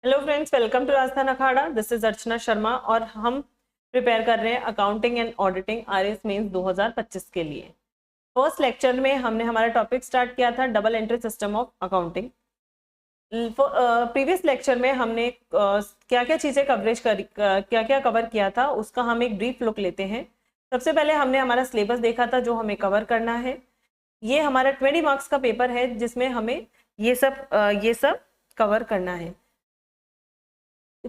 Hello friends, welcome to Rajasthan Akhada. This is Archana Sharma और हम prepare कर रहे हैं accounting and auditing RS mains 2025 के लिए। फर्स्ट लेक्चर में हमने हमारा टॉपिक स्टार्ट किया था double entry system of accounting. Previous lecture में हमने क्या क्या चीज़ें कवरेज करी, क्या क्या कवर किया था, उसका हम एक ब्रीफ लुक लेते हैं। सबसे पहले हमने हमारा सिलेबस देखा था जो हमें कवर करना है। ये हमारा 20 मार्क्स का पेपर है जिसमें हमें ये सब कवर करना है।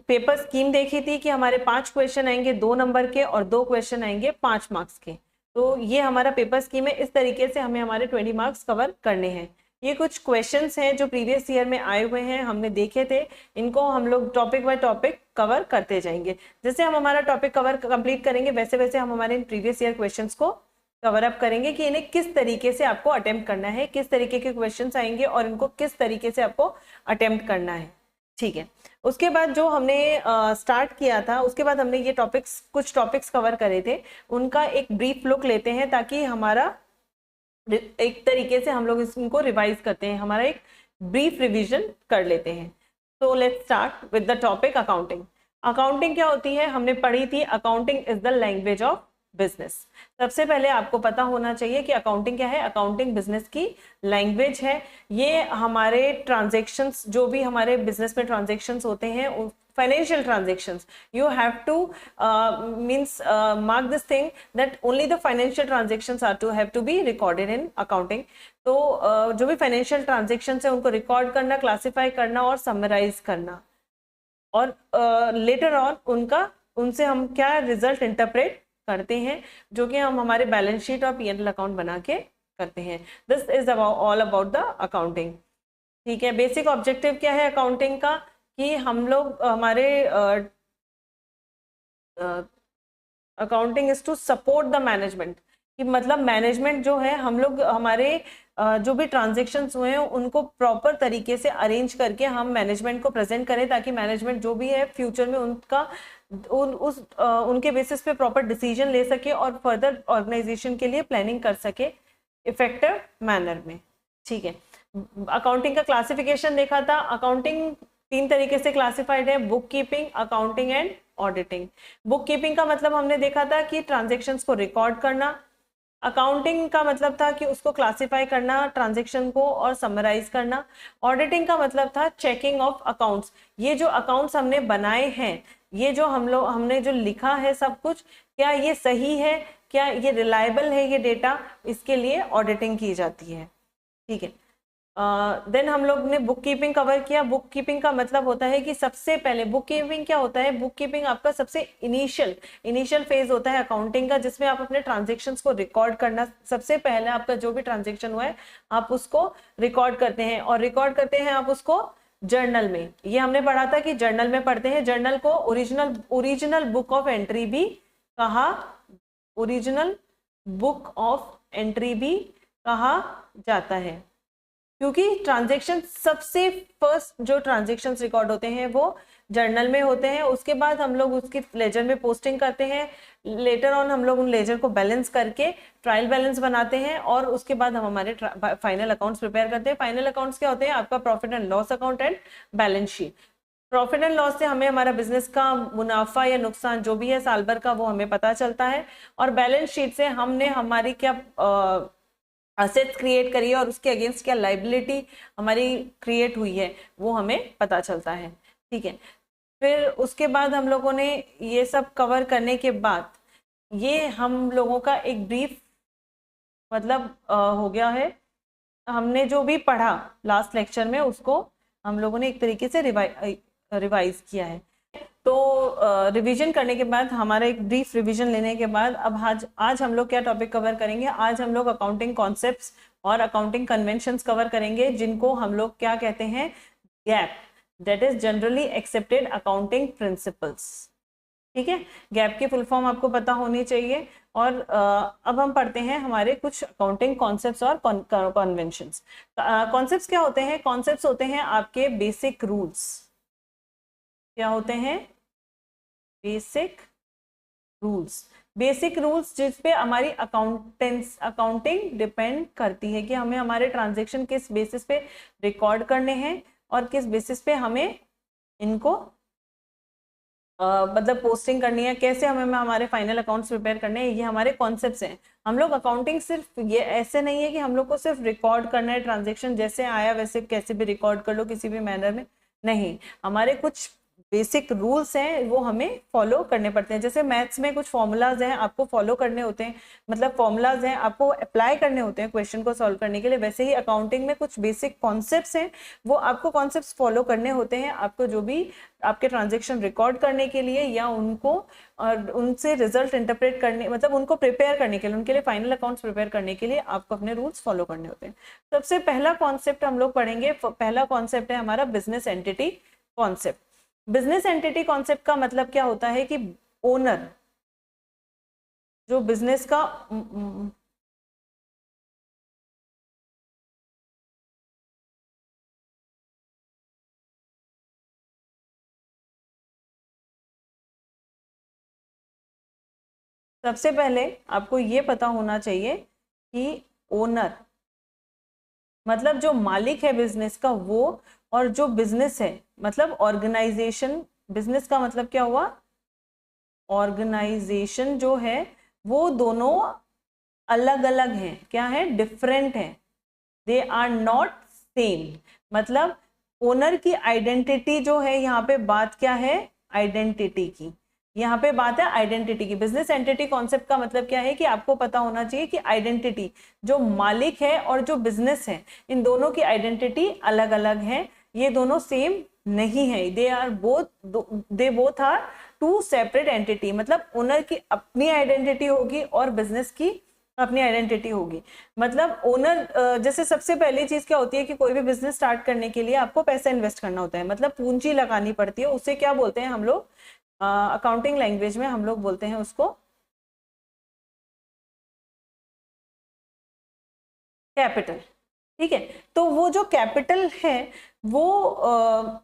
पेपर स्कीम देखी थी कि हमारे 5 क्वेश्चन आएंगे 2 नंबर के और 2 क्वेश्चन आएंगे 5 मार्क्स के। तो ये हमारा पेपर स्कीम है। इस तरीके से हमें हमारे 20 मार्क्स कवर करने हैं। ये कुछ क्वेश्चंस हैं जो प्रीवियस ईयर में आए हुए हैं, हमने देखे थे। इनको हम लोग टॉपिक बाय टॉपिक कवर करते जाएंगे। जैसे हम हमारा टॉपिक कवर कंप्लीट करेंगे वैसे वैसे हम हमारे प्रीवियस ईयर क्वेश्चंस को कवर अप करेंगे कि इन्हें किस तरीके से आपको अटेम्प्ट करना है, किस तरीके के क्वेश्चंस आएंगे और इनको किस तरीके से आपको अटेम्प्ट करना है। ठीक है। उसके बाद जो हमने स्टार्ट किया था, उसके बाद हमने ये कुछ टॉपिक्स कवर करे थे, उनका एक ब्रीफ लुक लेते हैं ताकि हमारा एक तरीके से हम लोग इसको रिवाइज करते हैं, हमारा एक ब्रीफ रिवीजन कर लेते हैं। तो let's start with the topic accounting. Accounting क्या होती है हमने पढ़ी थी। Accounting is the language of business. सबसे पहले आपको पता होना चाहिए कि अकाउंटिंग क्या है। अकाउंटिंग बिजनेस की लैंग्वेज है। ये हमारे ट्रांजैक्शंस, जो भी हमारे बिजनेस में ट्रांजैक्शंस होते हैं, financial transactions, you have to means mark this thing that only the financial transactions have to be recorded in accounting. तो जो भी फाइनेंशियल ट्रांजेक्शन्स है उनको रिकॉर्ड करना, क्लासिफाई करना और समराइज करना, और लेटर ऑन उनसे हम क्या रिजल्ट इंटरप्रेट करते हैं, जो कि हम हमारे बैलेंस शीट और पीएनएल अकाउंट बना के करते हैं। This is all about the accounting. ठीक है। बेसिक ऑब्जेक्टिव क्या है अकाउंटिंग का कि हम लोग हमारे accounting is to support the management, कि मतलब मैनेजमेंट जो है, हम लोग हमारे जो भी ट्रांजेक्शन्स हुए हैं उनको प्रॉपर तरीके से अरेंज करके हम मैनेजमेंट को प्रेजेंट करें, ताकि मैनेजमेंट जो भी है फ्यूचर में उनके बेसिस पे प्रॉपर डिसीजन ले सके और फर्दर ऑर्गेनाइजेशन के लिए प्लानिंग कर सके इफेक्टिव मैनर में। ठीक है। अकाउंटिंग का क्लासिफिकेशन देखा था। अकाउंटिंग 3 तरीके से क्लासिफाइड है, book keeping, accounting and auditing. Book keeping का मतलब हमने देखा था कि ट्रांजेक्शन्स को रिकॉर्ड करना। अकाउंटिंग का मतलब था कि उसको क्लासिफाई करना, ट्रांजेक्शन को, और समराइज करना। ऑडिटिंग का मतलब था चेकिंग ऑफ अकाउंट्स। ये जो अकाउंट्स हमने बनाए हैं, ये जो हमने जो लिखा है सब कुछ, क्या ये सही है, क्या ये रिलायबल है ये डेटा, इसके लिए ऑडिटिंग की जाती है। ठीक है। देन हम लोग ने बुक कीपिंग कवर किया। बुक कीपिंग का मतलब होता है कि सबसे पहले बुक कीपिंग क्या होता है। बुक कीपिंग आपका सबसे इनिशियल फेज होता है अकाउंटिंग का, जिसमें आप अपने ट्रांजेक्शन्स को रिकॉर्ड करना। सबसे पहले आपका जो भी ट्रांजेक्शन हुआ है आप उसको रिकॉर्ड करते हैं, और रिकॉर्ड करते हैं आप उसको जर्नल में। ये हमने पढ़ा था कि जर्नल में पढ़ते हैं। जर्नल को ओरिजिनल बुक ऑफ एंट्री भी कहा जाता है, क्योंकि ट्रांजेक्शन सबसे फर्स्ट जो ट्रांजेक्शन रिकॉर्ड होते हैं वो जर्नल में होते हैं। उसके बाद हम लोग उसकी लेजर में पोस्टिंग करते हैं। लेटर ऑन हम लोग उन लेजर को बैलेंस करके ट्रायल बैलेंस बनाते हैं, और उसके बाद हम हमारे फाइनल अकाउंट्स प्रिपेयर करते हैं। फाइनल अकाउंट्स क्या होते हैं? आपका profit and loss account and balance sheet. Profit and loss से हमें हमारा बिजनेस का मुनाफा या नुकसान जो भी है साल भर का, वो हमें पता चलता है। और बैलेंस शीट से हमने हमारी क्या असेट्स क्रिएट करी है और उसके अगेंस्ट क्या लाइबिलिटी हमारी क्रिएट हुई है, वो हमें पता चलता है। ठीक है। फिर उसके बाद हम लोगों ने ये सब कवर करने के बाद, ये हम लोगों का एक ब्रीफ मतलब हो गया है। हमने जो भी पढ़ा लास्ट लेक्चर में उसको हम लोगों ने एक तरीके से रिवाइज किया है। तो रिवीजन करने के बाद, हमारा एक ब्रीफ रिवीजन लेने के बाद, अब आज हम लोग क्या टॉपिक कवर करेंगे? आज हम लोग अकाउंटिंग कॉन्सेप्ट्स और अकाउंटिंग कन्वेंशंस कवर करेंगे, जिनको हम लोग क्या कहते हैं? Gap, that is generally accepted accounting principles. ठीक है। गैप की फुल फॉर्म आपको पता होनी चाहिए। और अब हम पढ़ते हैं हमारे कुछ अकाउंटिंग कॉन्सेप्ट्स और कन्वेंशंस। कॉन्सेप्ट्स क्या होते हैं? कॉन्सेप्ट्स होते हैं आपके बेसिक रूल्स। क्या होते हैं? बेसिक रूल्स जिसपे हमारी अकाउंटिंग डिपेंड करती है, कि हमें हमारे ट्रांजेक्शन किस बेसिस पे रिकॉर्ड करने हैं और किस बेसिस पे हमें इनको मतलब पोस्टिंग करनी है, कैसे हमें हमारे फाइनल अकाउंट्स प्रिपेयर करने हैं, ये हमारे कॉन्सेप्ट्स हैं। हम लोग अकाउंटिंग सिर्फ ये ऐसे नहीं है कि हम लोग को सिर्फ रिकॉर्ड करना है, ट्रांजेक्शन जैसे आया वैसे कैसे भी रिकॉर्ड कर लो किसी भी मैनर में, नहीं, हमारे कुछ बेसिक रूल्स हैं वो हमें फॉलो करने पड़ते हैं। जैसे मैथ्स में कुछ फॉर्मूलाज हैं आपको फॉलो करने होते हैं, मतलब फॉर्मूलाज हैं आपको अप्लाई करने होते हैं क्वेश्चन को सॉल्व करने के लिए, वैसे ही अकाउंटिंग में कुछ बेसिक कॉन्सेप्ट्स हैं वो आपको कॉन्सेप्ट्स फॉलो करने होते हैं, आपको जो भी आपके ट्रांजेक्शन रिकॉर्ड करने के लिए या उनको और उनसे रिजल्ट इंटरप्रेट करने, मतलब उनको प्रिपेयर करने के लिए, उनके लिए फाइनल अकाउंट्स प्रिपेयर करने के लिए आपको अपने रूल्स फॉलो करने होते हैं। सबसे पहला कॉन्सेप्ट हम लोग पढ़ेंगे, पहला कॉन्सेप्ट है हमारा business entity concept. Business entity concept का मतलब क्या होता है कि ओनर जो बिजनेस का सबसे पहले आपको ये पता होना चाहिए कि ओनर मतलब जो मालिक है बिजनेस का वो, और जो बिजनेस है मतलब ऑर्गेनाइजेशन, बिजनेस का मतलब क्या हुआ, ऑर्गेनाइजेशन जो है वो दोनों अलग अलग हैं, क्या है, डिफरेंट है, दे आर नॉट सेम। मतलब ओनर की आइडेंटिटी जो है, यहाँ पे बात क्या है, आइडेंटिटी की, यहाँ पे बात है आइडेंटिटी की। बिजनेस एंटिटी कॉन्सेप्ट का मतलब क्या है कि आपको पता होना चाहिए कि आइडेंटिटी जो मालिक है और जो बिजनेस है इन दोनों की आइडेंटिटी अलग अलग है, ये दोनों सेम नहीं है, they both are two separate entity. मतलब ओनर की अपनी आइडेंटिटी होगी और बिजनेस की अपनी आइडेंटिटी होगी। मतलब ओनर जैसे सबसे पहली चीज क्या होती है कि कोई भी बिजनेस स्टार्ट करने के लिए आपको पैसा इन्वेस्ट करना होता है, मतलब पूंजी लगानी पड़ती है, उसे क्या बोलते हैं हम लोग अकाउंटिंग लैंग्वेज में हम लोग बोलते हैं उसको कैपिटल। ठीक है, तो वो जो कैपिटल है वो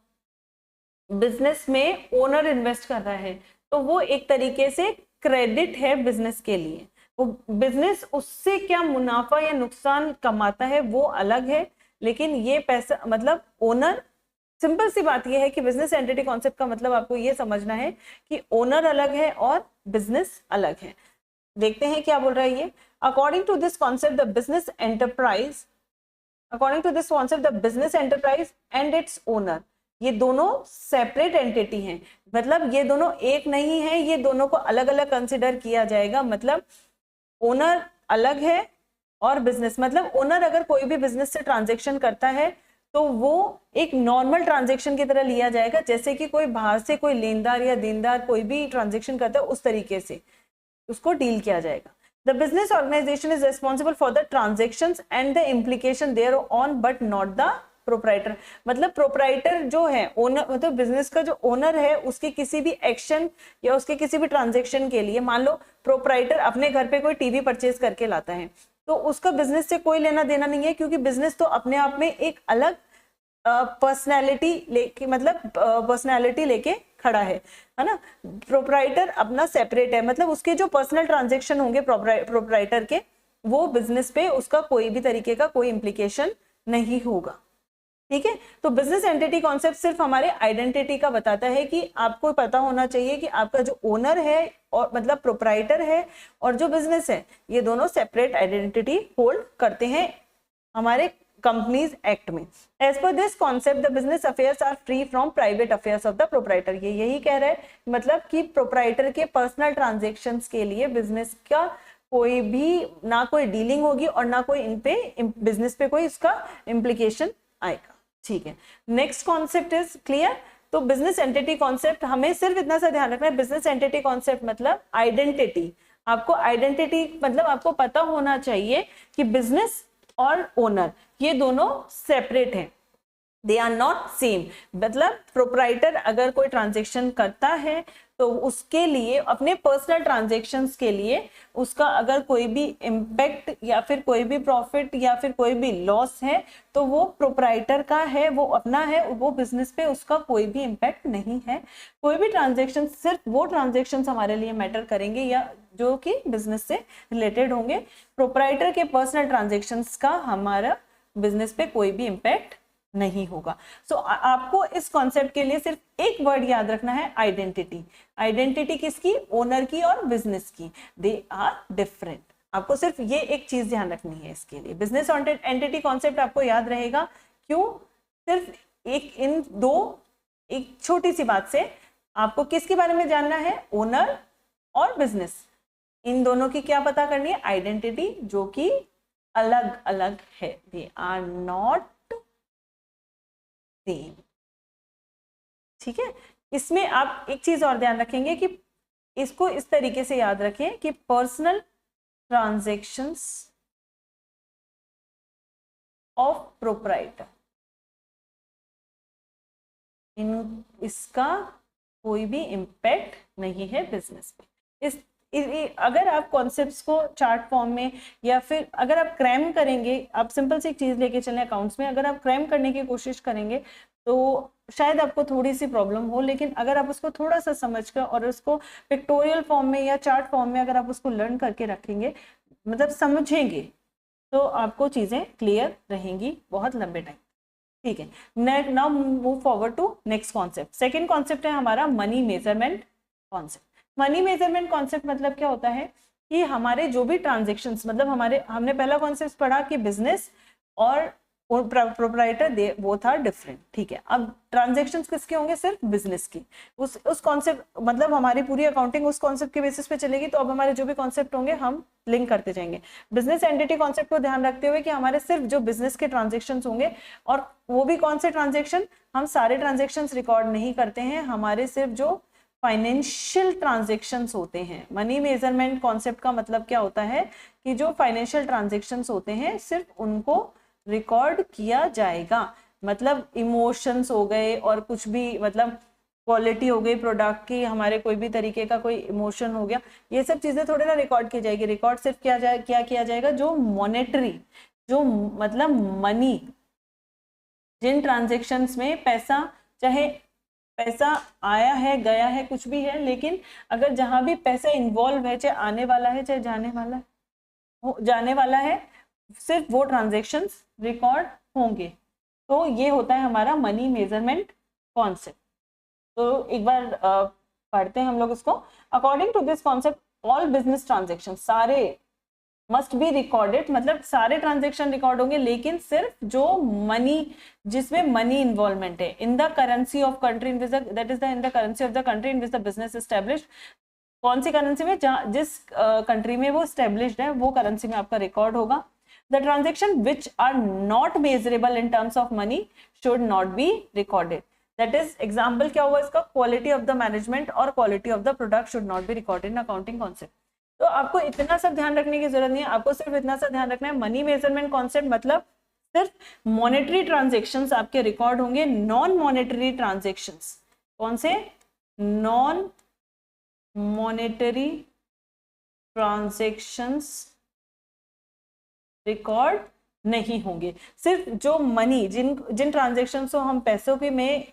बिजनेस में ओनर इन्वेस्ट कर रहा है, तो वो एक तरीके से क्रेडिट है बिजनेस के लिए। वो बिजनेस उससे क्या मुनाफा या नुकसान कमाता है वो अलग है, लेकिन ये पैसा मतलब ओनर, सिंपल सी बात यह है कि बिजनेस एंटिटी कॉन्सेप्ट का मतलब आपको ये समझना है कि ओनर अलग है और बिजनेस अलग है। देखते हैं क्या बोल रहा है ये। According to this concept the business enterprise, according to this concept the business enterprise and its owner, ये दोनों सेपरेट एंटिटी हैं, मतलब ये दोनों एक नहीं है, ये दोनों को अलग अलग कंसिडर किया जाएगा। मतलब ओनर अलग है और बिजनेस, मतलब ओनर अगर कोई भी बिजनेस से ट्रांजेक्शन करता है तो वो एक नॉर्मल ट्रांजेक्शन की तरह लिया जाएगा, जैसे कि कोई बाहर से कोई लेनदार या देनदार कोई भी ट्रांजेक्शन करता है उस तरीके से उसको डील किया जाएगा। The business organisation is responsible for the transactions and the implication there on but not the proprietor. मतलब प्रोप्राइटर जो है ओनर, मतलब बिजनेस का जो ओनर है उसके किसी भी एक्शन या उसके किसी भी ट्रांजेक्शन के लिए, मान लो प्रोप्राइटर अपने घर पे कोई टीवी परचेज करके लाता है तो उसका बिजनेस से कोई लेना देना नहीं है, क्योंकि बिजनेस तो अपने आप में एक अलग पर्सनैलिटी लेके, मतलब पर्सनैलिटी लेके खड़ा है ना। प्रोप्राइटर अपना सेपरेट है, मतलब उसके जो पर्सनल ट्रांजेक्शन होंगे प्रोप्राइटर के, वो बिजनेस पे उसका कोई भी तरीके का कोई इम्प्लीकेशन नहीं होगा। ठीक है, तो बिजनेस एंटिटी कॉन्सेप्ट सिर्फ हमारे आइडेंटिटी का बताता है कि आपको पता होना चाहिए कि आपका जो ओनर है और मतलब प्रोप्राइटर है और जो बिजनेस है ये दोनों सेपरेट आइडेंटिटी होल्ड करते हैं हमारे कंपनीज एक्ट में। As per this concept the business affairs are free from private affairs of the proprietor. ये यही कह रहा है, मतलब कि प्रोप्राइटर के पर्सनल ट्रांजेक्शन्स के लिए बिजनेस का कोई भी ना कोई डीलिंग होगी और ना कोई इन पे बिजनेस पे कोई इसका इम्प्लीकेशन आएगा। ठीक है, नेक्स्ट कॉन्सेप्ट इज क्लियर। तो बिजनेस एंटिटी कॉन्सेप्ट हमें सिर्फ इतना सा ध्यान रखना है, बिजनेस एंटिटी कॉन्सेप्ट मतलब आइडेंटिटी। आपको आइडेंटिटी मतलब आपको पता होना चाहिए कि बिजनेस और ओनर ये दोनों सेपरेट हैं, दे आर नॉट सेम। मतलब प्रोप्राइटर अगर कोई ट्रांजेक्शन करता है तो उसके लिए अपने पर्सनल ट्रांजेक्शन्स के लिए उसका अगर कोई भी इम्पैक्ट या फिर कोई भी प्रॉफिट या फिर कोई भी लॉस है तो वो प्रोप्राइटर का है, वो अपना है, वो बिजनेस पे उसका कोई भी इम्पैक्ट नहीं है। कोई भी ट्रांजेक्शन, सिर्फ वो ट्रांजेक्शन्स हमारे लिए मैटर करेंगे या जो कि बिजनेस से रिलेटेड होंगे। प्रोप्राइटर के पर्सनल ट्रांजेक्शन्स का हमारा बिजनेस पे कोई भी इम्पैक्ट नहीं होगा। सो आपको इस कॉन्सेप्ट के लिए सिर्फ एक वर्ड याद रखना है, आइडेंटिटी। आइडेंटिटी किसकी? ओनर की और बिजनेस की, दे आर डिफरेंट। आपको सिर्फ ये एक चीज ध्यान रखनी है इसके लिए। बिजनेस एंटिटी कॉन्सेप्ट आपको याद रहेगा, क्यों? सिर्फ एक छोटी सी बात से आपको किसके बारे में जानना है? ओनर और बिजनेस, इन दोनों की क्या पता करनी है? आइडेंटिटी, जो कि अलग अलग है, दे आर नॉट सेम। ठीक है, इसमें आप एक चीज और ध्यान रखेंगे कि इसको इस तरीके से याद रखें कि पर्सनल ट्रांजैक्शंस ऑफ प्रोप्राइटर, इसका कोई भी इम्पैक्ट नहीं है बिजनेस पे। अगर आप कॉन्सेप्ट्स को चार्ट फॉर्म में या फिर अगर आप क्रैम करेंगे, आप सिंपल सी एक चीज लेके चलें अकाउंट्स में, अगर आप क्रैम करने की कोशिश करेंगे तो शायद आपको थोड़ी सी प्रॉब्लम हो, लेकिन अगर आप उसको थोड़ा सा समझकर और उसको पिक्टोरियल फॉर्म में या चार्ट फॉर्म में अगर आप उसको लर्न करके रखेंगे, मतलब समझेंगे, तो आपको चीजें क्लियर रहेंगी बहुत लंबे टाइम। ठीक है, now move forward to next concept. Second concept है हमारा money measurement concept. Money measurement concept मतलब क्या होता है कि हमारे जो भी ट्रांजेक्शन्स, मतलब हमने पहला कॉन्सेप्ट पढ़ा कि बिजनेस और प्रोप्राइटर वो था डिफरेंट। ठीक है, अब ट्रांजेक्शन्स किसके होंगे? सिर्फ बिजनेस की। उस कॉन्सेप्ट, मतलब हमारी पूरी अकाउंटिंग उस कॉन्सेप्ट के बेसिस पे चलेगी। तो अब हमारे जो भी कॉन्सेप्ट होंगे हम लिंक करते जाएंगे। बिजनेस एंटिटी कॉन्सेप्ट को ध्यान रखते हुए कि हमारे सिर्फ जो बिजनेस के ट्रांजेक्शन्स होंगे, और वो भी कौन से ट्रांजेक्शन? हम सारे ट्रांजेक्शन्स रिकॉर्ड नहीं करते हैं, हमारे सिर्फ जो फाइनेंशियल ट्रांजेक्शन्स होते हैं। मनी मेजरमेंट कॉन्सेप्ट का मतलब क्या होता है कि जो फाइनेंशियल ट्रांजेक्शन्स होते हैं सिर्फ उनको रिकॉर्ड किया जाएगा। मतलब इमोशंस हो गए और कुछ भी, मतलब क्वालिटी हो गई प्रोडक्ट की, हमारे कोई भी तरीके का कोई इमोशन हो गया, ये सब चीजें थोड़े ना रिकॉर्ड की जाएगी। रिकॉर्ड सिर्फ क्या किया जाएगा? जो मॉनेटरी, जो मतलब मनी, जिन ट्रांजेक्शन्स में पैसा, चाहे पैसा आया है, गया है, कुछ भी है, लेकिन अगर जहां भी पैसा इन्वॉल्व है, चाहे आने वाला है चाहे जाने वाला है, सिर्फ वो ट्रांजेक्शन्स रिकॉर्ड होंगे। तो ये होता है हमारा मनी मेजरमेंट कॉन्सेप्ट। तो एक बार पढ़ते हैं हम लोग इसको। According to this concept all business transaction सारे मस्ट बी रिकॉर्डेड, मतलब सारे ट्रांजेक्शन रिकॉर्ड होंगे, लेकिन सिर्फ जो मनी, जिसमें मनी इन्वॉल्वमेंट है, in the currency of country in which that is the in the currency of the country in which the business established. कौन सी करेंसी में? जिस कंट्री में वो एस्टेब्लिश्ड है वो करेंसी में आपका रिकॉर्ड होगा। The transaction which are not measurable in terms of money should not be recorded. That is, example क्या हुआ इसका? Quality of the management और quality of the product should not be recorded in accounting concept. तो आपको इतना सब ध्यान रखने की जरूरत नहीं है, आपको सिर्फ इतना सा ध्यान रखना है, मनी मेजरमेंट कॉन्सेप्ट मतलब सिर्फ मॉनेटरी ट्रांजेक्शन्स आपके रिकॉर्ड होंगे। नॉन मॉनेटरी ट्रांजेक्शन्स कौन से? नॉन मॉनेटरी ट्रांजेक्शन्स रिकॉर्ड नहीं होंगे। सिर्फ जो मनी, जिन ट्रांजेक्शन को हम पैसों के में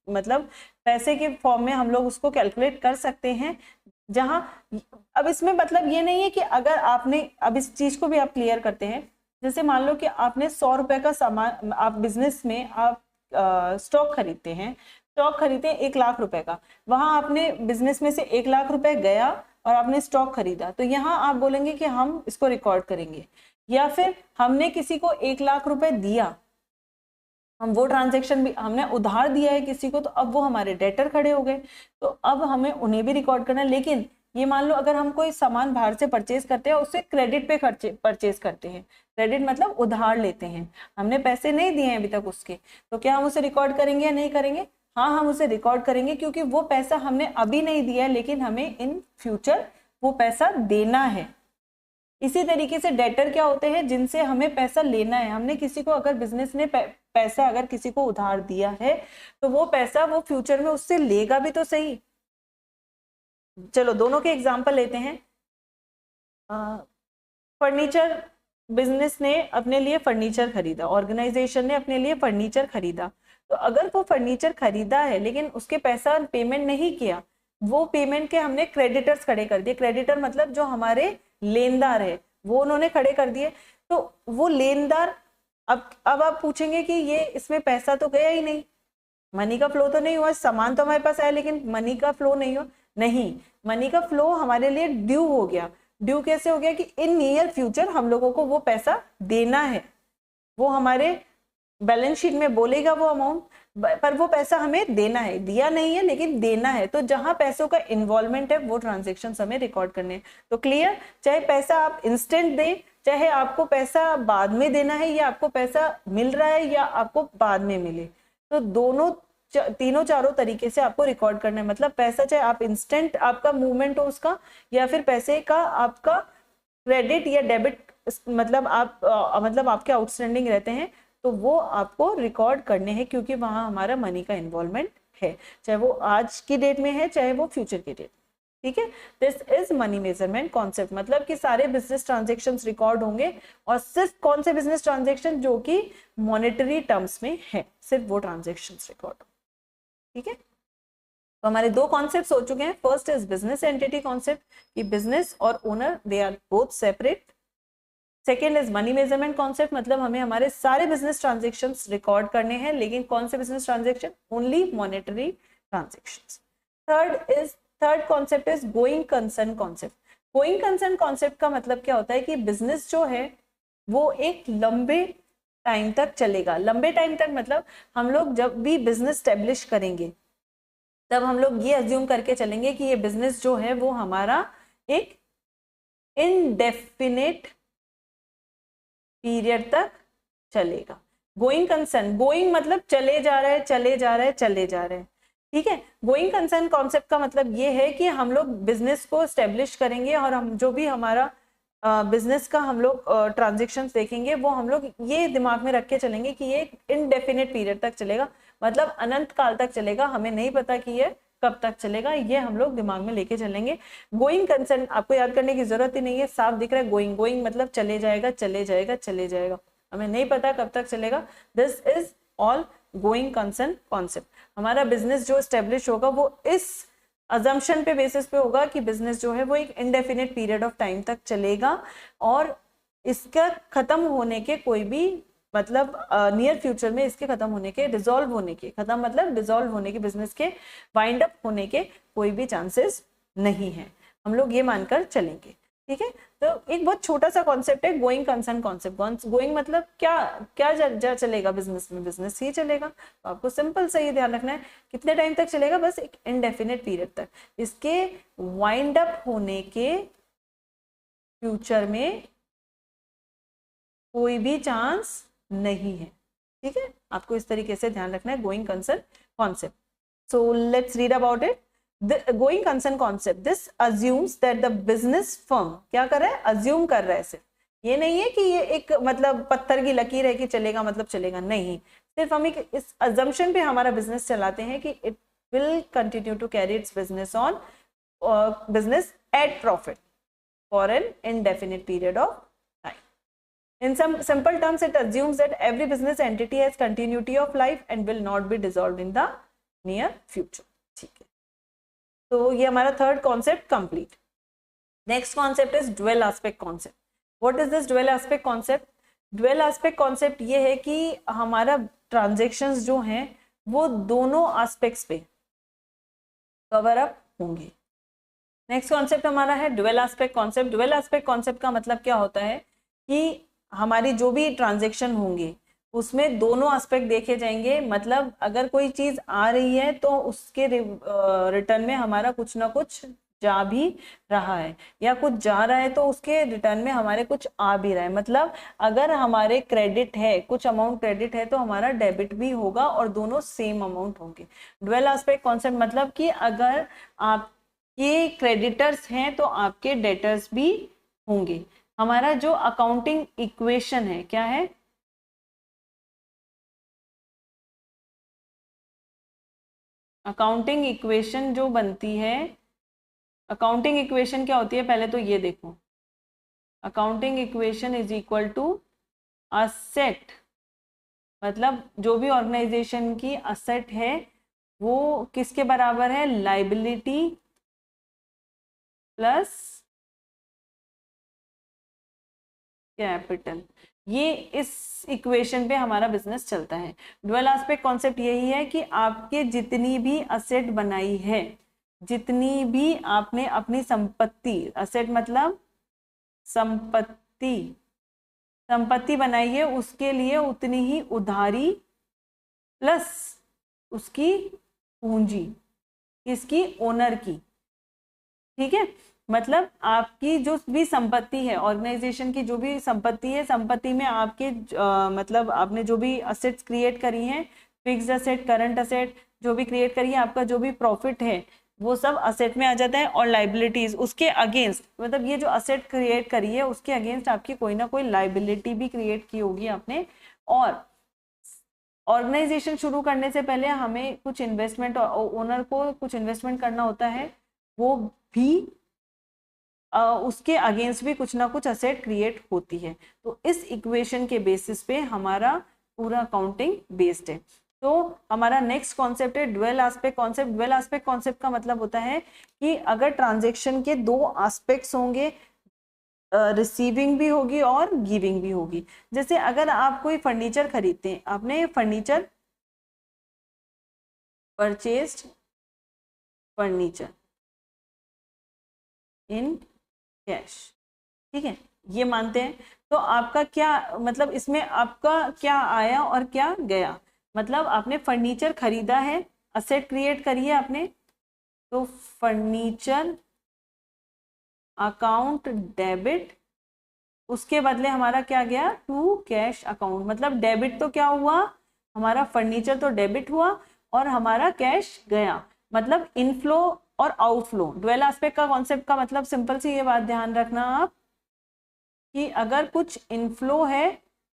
मतलब पैसे के फॉर्म में हम लोग उसको कैलकुलेट कर सकते हैं, जहां अब इसमें मतलब ये नहीं है कि अगर आपने, अब इस चीज को भी आप क्लियर करते हैं, जैसे मान लो कि आपने 100 रुपए का सामान, आप बिजनेस में आप स्टॉक खरीदते हैं, 1 लाख रुपए का, वहां आपने बिजनेस में से 1 लाख रुपए गया और आपने स्टॉक खरीदा, तो यहाँ आप बोलेंगे कि हम इसको रिकॉर्ड करेंगे। या फिर हमने किसी को 1 लाख रुपए दिया, हम वो ट्रांजैक्शन भी, हमने उधार दिया है किसी को, तो अब वो हमारे डेटर खड़े हो गए, तो अब हमें उन्हें भी रिकॉर्ड करना है। लेकिन ये मान लो अगर हम कोई सामान बाहर से परचेज करते हैं, उससे क्रेडिट पे परचेज करते हैं, क्रेडिट मतलब उधार लेते हैं, हमने पैसे नहीं दिए हैं अभी तक उसके, तो क्या हम उसे रिकॉर्ड करेंगे या नहीं करेंगे? हाँ, हम उसे रिकॉर्ड करेंगे, क्योंकि वो पैसा हमने अभी नहीं दिया है, लेकिन हमें इन फ्यूचर वो पैसा देना है। इसी तरीके से डेटर क्या होते हैं? जिनसे हमें पैसा लेना है। हमने किसी को, अगर बिजनेस ने पैसा अगर किसी को उधार दिया है, तो वो पैसा वो फ्यूचर में उससे लेगा भी तो सही। चलो दोनों के एग्जांपल लेते हैं। फर्नीचर, बिजनेस ने अपने लिए फर्नीचर खरीदा, ऑर्गेनाइजेशन ने अपने लिए फर्नीचर खरीदा, तो अगर वो फर्नीचर खरीदा है लेकिन उसके पैसा पेमेंट नहीं किया, वो पेमेंट के हमने क्रेडिटर्स खड़े कर दिए। क्रेडिटर मतलब जो हमारे लेनदार है, वो उन्होंने खड़े कर दिए, तो वो लेनदार अब आप पूछेंगे कि ये इसमें पैसा तो गया ही नहीं, मनी का फ्लो तो नहीं हुआ, सामान तो हमारे पास आया लेकिन मनी का फ्लो नहीं हुआ। नहीं, मनी का फ्लो हमारे लिए ड्यू हो गया। ड्यू कैसे हो गया कि इन नियर फ्यूचर हम लोगों को वो पैसा देना है, वो हमारे बैलेंस शीट में बोलेगा वो अमाउंट, पर वो पैसा हमें देना है, दिया नहीं है लेकिन देना है। तो जहां पैसों का इन्वॉल्वमेंट है वो ट्रांजेक्शन हमें रिकॉर्ड करने हैं। तो क्लियर, चाहे पैसा आप इंस्टेंट दें, चाहे आपको पैसा बाद में देना है, या आपको पैसा मिल रहा है या आपको बाद में मिले, तो दोनों तीनों चारों तरीके से आपको रिकॉर्ड करना है। मतलब पैसा चाहे आप इंस्टेंट आपका मूवमेंट हो उसका, या फिर पैसे का आपका क्रेडिट या डेबिट, मतलब आप मतलब आपके आउटस्टैंडिंग रहते हैं, तो वो आपको रिकॉर्ड करने हैं, क्योंकि वहां हमारा मनी का इन्वॉल्वमेंट है, चाहे वो आज की डेट में है चाहे वो फ्यूचर की डेट। ठीक है, this is money measurement concept. मतलब कि सारे बिजनेस ट्रांजेक्शन्स रिकॉर्ड होंगे, और सिर्फ कौन से बिजनेस ट्रांजेक्शन जो कि मॉनेटरी टर्म्स में है, सिर्फ वो ट्रांजेक्शन्स रिकॉर्ड। ठीक है, तो हमारे दो कॉन्सेप्ट हो चुके हैं। First is business entity concept, कि बिजनेस और owner they are both separate. Second is money measurement concept, मतलब हमें हमारे सारे बिजनेस ट्रांजेक्शन्स रिकॉर्ड करने हैं, लेकिन कौन से business transaction, only monetary transactions. Third concept is going concern concept. Going concern concept का मतलब क्या होता है कि बिजनेस जो है वो एक लंबे टाइम तक चलेगा। लंबे टाइम तक मतलब हम लोग जब भी बिजनेस स्टेब्लिश करेंगे तब हम लोग ये अज्यूम करके चलेंगे कि ये बिजनेस जो है वो हमारा एक इनडेफिनेट पीरियड तक चलेगा। गोइंग कंसर्न, गोइंग मतलब चले जा रहे हैं, चले जा रहे हैं, चले जा रहे हैं। ठीक है, गोइंग कंसर्न कॉन्सेप्ट का मतलब ये है कि हम लोग बिजनेस को स्टेब्लिश करेंगे, और हम जो भी हमारा बिजनेस का हम लोग ट्रांजेक्शन्स देखेंगे, वो हम लोग ये दिमाग में रख के चलेंगे कि ये इनडेफिनेट पीरियड तक चलेगा, मतलब अनंत काल तक चलेगा। हमें नहीं पता कि ये कब तक चलेगा, ये हम लोग दिमाग में लेके चलेंगे। गोइंग कंसर्न आपको याद करने की जरूरत ही नहीं है, साफ दिख रहा है। गोइंग, गोइंग मतलब चले जाएगा, चले जाएगा, चले जाएगा, हमें नहीं पता कब तक चलेगा। This is all going concern concept. हमारा बिजनेस जो स्टेब्लिश होगा वो इस अजम्पशन पे बेसिस पे होगा कि बिजनेस जो है वो एक इंडेफिनेट पीरियड ऑफ टाइम तक चलेगा, और इसका खत्म होने के कोई भी मतलब नियर फ्यूचर में इसके खत्म होने के, डिसॉल्व होने के, खत्म मतलब डिसॉल्व होने के, बिजनेस के वाइंड अप होने के कोई भी चांसेस नहीं है, हम लोग ये मानकर चलेंगे। ठीक है, तो एक बहुत छोटा सा कॉन्सेप्ट है गोइंग कंसर्न कॉन्सेप्ट। गोइंग मतलब क्या क्या जा चलेगा बिजनेस में, बिजनेस ही चलेगा। तो आपको सिंपल से ये ध्यान रखना है, कितने टाइम तक चलेगा, बस एक इनडेफिनेट पीरियड तक। इसके वाइंड अप होने के फ्यूचर में कोई भी चांस नहीं है। ठीक है, आपको इस तरीके से ध्यान रखना है going concern concept. So let's read about it. The going concern concept, this assumes that the business firm क्या कर रहा है, assume कर रहा है। सिर्फ ये नहीं है कि ये एक मतलब पत्थर की लकीर है कि चलेगा मतलब चलेगा, नहीं, सिर्फ हम एक इस assumption पे हमारा बिजनेस चलाते हैं कि it will continue to carry its business on business at profit for an indefinite period of time. In some simple terms, it assumes that every business entity has continuity of life and will not be dissolved in the near future. ठीक है, तो ये हमारा third concept complete. Next concept is dual aspect concept. What is this dual aspect concept? Dual aspect concept ये है कि हमारा transactions जो हैं वो दोनों एस्पेक्ट्स पे कवर अप होंगे। नेक्स्ट कॉन्सेप्ट हमारा है dual aspect concept. Dual aspect concept का मतलब क्या होता है कि हमारी जो भी ट्रांजेक्शन होंगे उसमें दोनों एस्पेक्ट देखे जाएंगे। मतलब अगर कोई चीज आ रही है तो उसके रिटर्न में हमारा कुछ ना कुछ जा भी रहा है, या कुछ जा रहा है तो उसके रिटर्न में हमारे कुछ आ भी रहा है। मतलब अगर हमारे क्रेडिट है, कुछ अमाउंट क्रेडिट है, तो हमारा डेबिट भी होगा और दोनों सेम अमाउंट होंगे। ड्वेल एस्पेक्ट कॉन्सेप्ट मतलब कि अगर आपके क्रेडिटर्स हैं तो आपके डेटर्स भी होंगे। हमारा जो अकाउंटिंग इक्वेशन है क्या है, अकाउंटिंग इक्वेशन जो बनती है, अकाउंटिंग इक्वेशन क्या होती है पहले तो ये देखो। Accounting equation is equal to asset, मतलब जो भी ऑर्गेनाइजेशन की असेट है वो किसके बराबर है, लाइबिलिटी प्लस कैपिटल। ये इस इक्वेशन पे हमारा बिजनेस चलता है। ड्यूअल एस्पेक्ट कॉन्सेप्ट यही है कि आपके जितनी भी असेट बनाई है, जितनी भी आपने अपनी संपत्ति, असेट मतलब संपत्ति, संपत्ति बनाई है, उसके लिए उतनी ही उधारी प्लस उसकी पूंजी, इसकी ओनर की, ठीक है। मतलब आपकी जो भी संपत्ति है, ऑर्गेनाइजेशन की जो भी संपत्ति है, संपत्ति में आपके मतलब आपने जो भी असेट्स क्रिएट करी हैं, फिक्स्ड असेट, करंट असेट जो भी क्रिएट करी है, आपका जो भी प्रॉफिट है वो सब असेट में आ जाता है। और लाइबिलिटीज उसके अगेंस्ट, मतलब ये जो असेट क्रिएट करी है उसके अगेंस्ट आपकी कोई ना कोई लाइबिलिटी भी क्रिएट की होगी आपने। और ऑर्गेनाइजेशन शुरू करने से पहले हमें कुछ इन्वेस्टमेंट, ओनर को कुछ इन्वेस्टमेंट करना होता है, वो भी उसके अगेंस्ट भी कुछ ना कुछ असेट क्रिएट होती है। तो इस इक्वेशन के बेसिस पे हमारा पूरा अकाउंटिंग बेस्ड है। तो हमारा नेक्स्ट कॉन्सेप्ट है dual aspect concept. Dual aspect concept का मतलब होता है कि अगर ट्रांजैक्शन के दो एस्पेक्ट्स होंगे, रिसीविंग भी होगी और गिविंग भी होगी। जैसे अगर आप कोई फर्नीचर खरीदते हैं, आपने furniture purchased furniture in cash, ठीक है, ये मानते हैं। तो आपका क्या मतलब, इसमें आपका क्या आया और क्या गया, मतलब आपने फर्नीचर खरीदा है, असेट क्रिएट करी है आपने, तो फर्नीचर अकाउंट डेबिट, उसके बदले हमारा क्या गया, टू कैश अकाउंट। मतलब डेबिट तो क्या हुआ, हमारा फर्नीचर तो डेबिट हुआ और हमारा कैश गया। मतलब इनफ्लो और आउटफ्लो। ड्यूअल एस्पेक्ट का कॉन्सेप्ट का मतलब सिंपल सी ये बात ध्यान रखना आप कि अगर कुछ इनफ्लो है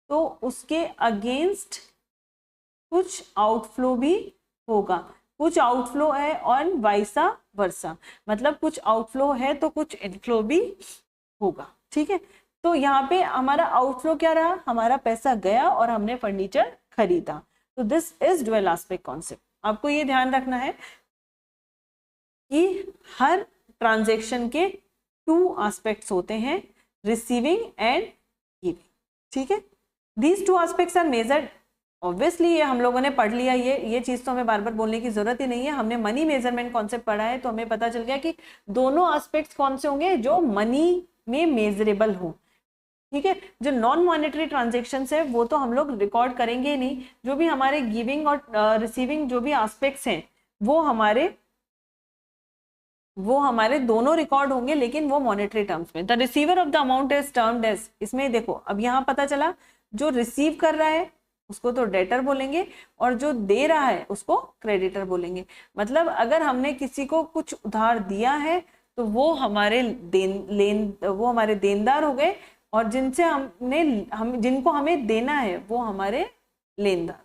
तो उसके अगेंस्ट कुछ आउटफ्लो भी होगा, कुछ आउटफ्लो है और वाइसा वर्सा, मतलब कुछ आउटफ्लो है तो कुछ इनफ्लो भी होगा, ठीक है। तो यहाँ पे हमारा आउटफ्लो क्या रहा, हमारा पैसा गया और हमने फर्नीचर खरीदा। तो this is dual aspect concept. आपको ये ध्यान रखना है कि हर ट्रांजैक्शन के टू एस्पेक्ट्स होते हैं, रिसीविंग एंड गिविंग, ठीक है। These two aspects are measured, obviously ये हम लोगों ने पढ़ लिया, ये चीज तो हमें बार बार बोलने की जरूरत ही नहीं है। हमने मनी मेजरमेंट कॉन्सेप्ट पढ़ा है तो हमें पता चल गया कि दोनों एस्पेक्ट्स कौन से होंगे जो मनी में मेजरेबल हो, ठीक है। जो नॉन मॉनेटरी ट्रांजेक्शन है वो तो हम लोग रिकॉर्ड करेंगे ही नहीं। जो भी हमारे गिविंग और रिसीविंग जो भी एस्पेक्ट्स हैं वो हमारे दोनों रिकॉर्ड होंगे, लेकिन वो मॉनेटरी टर्म्स में। The receiver of the amount is termed as, इसमें देखो अब यहाँ पता चला जो रिसीव कर रहा है उसको तो डेटर बोलेंगे और जो दे रहा है उसको क्रेडिटर बोलेंगे। मतलब अगर हमने किसी को कुछ उधार दिया है तो वो हमारे देनदार हो गए, और जिनको हमें देना है वो हमारे लेनदार।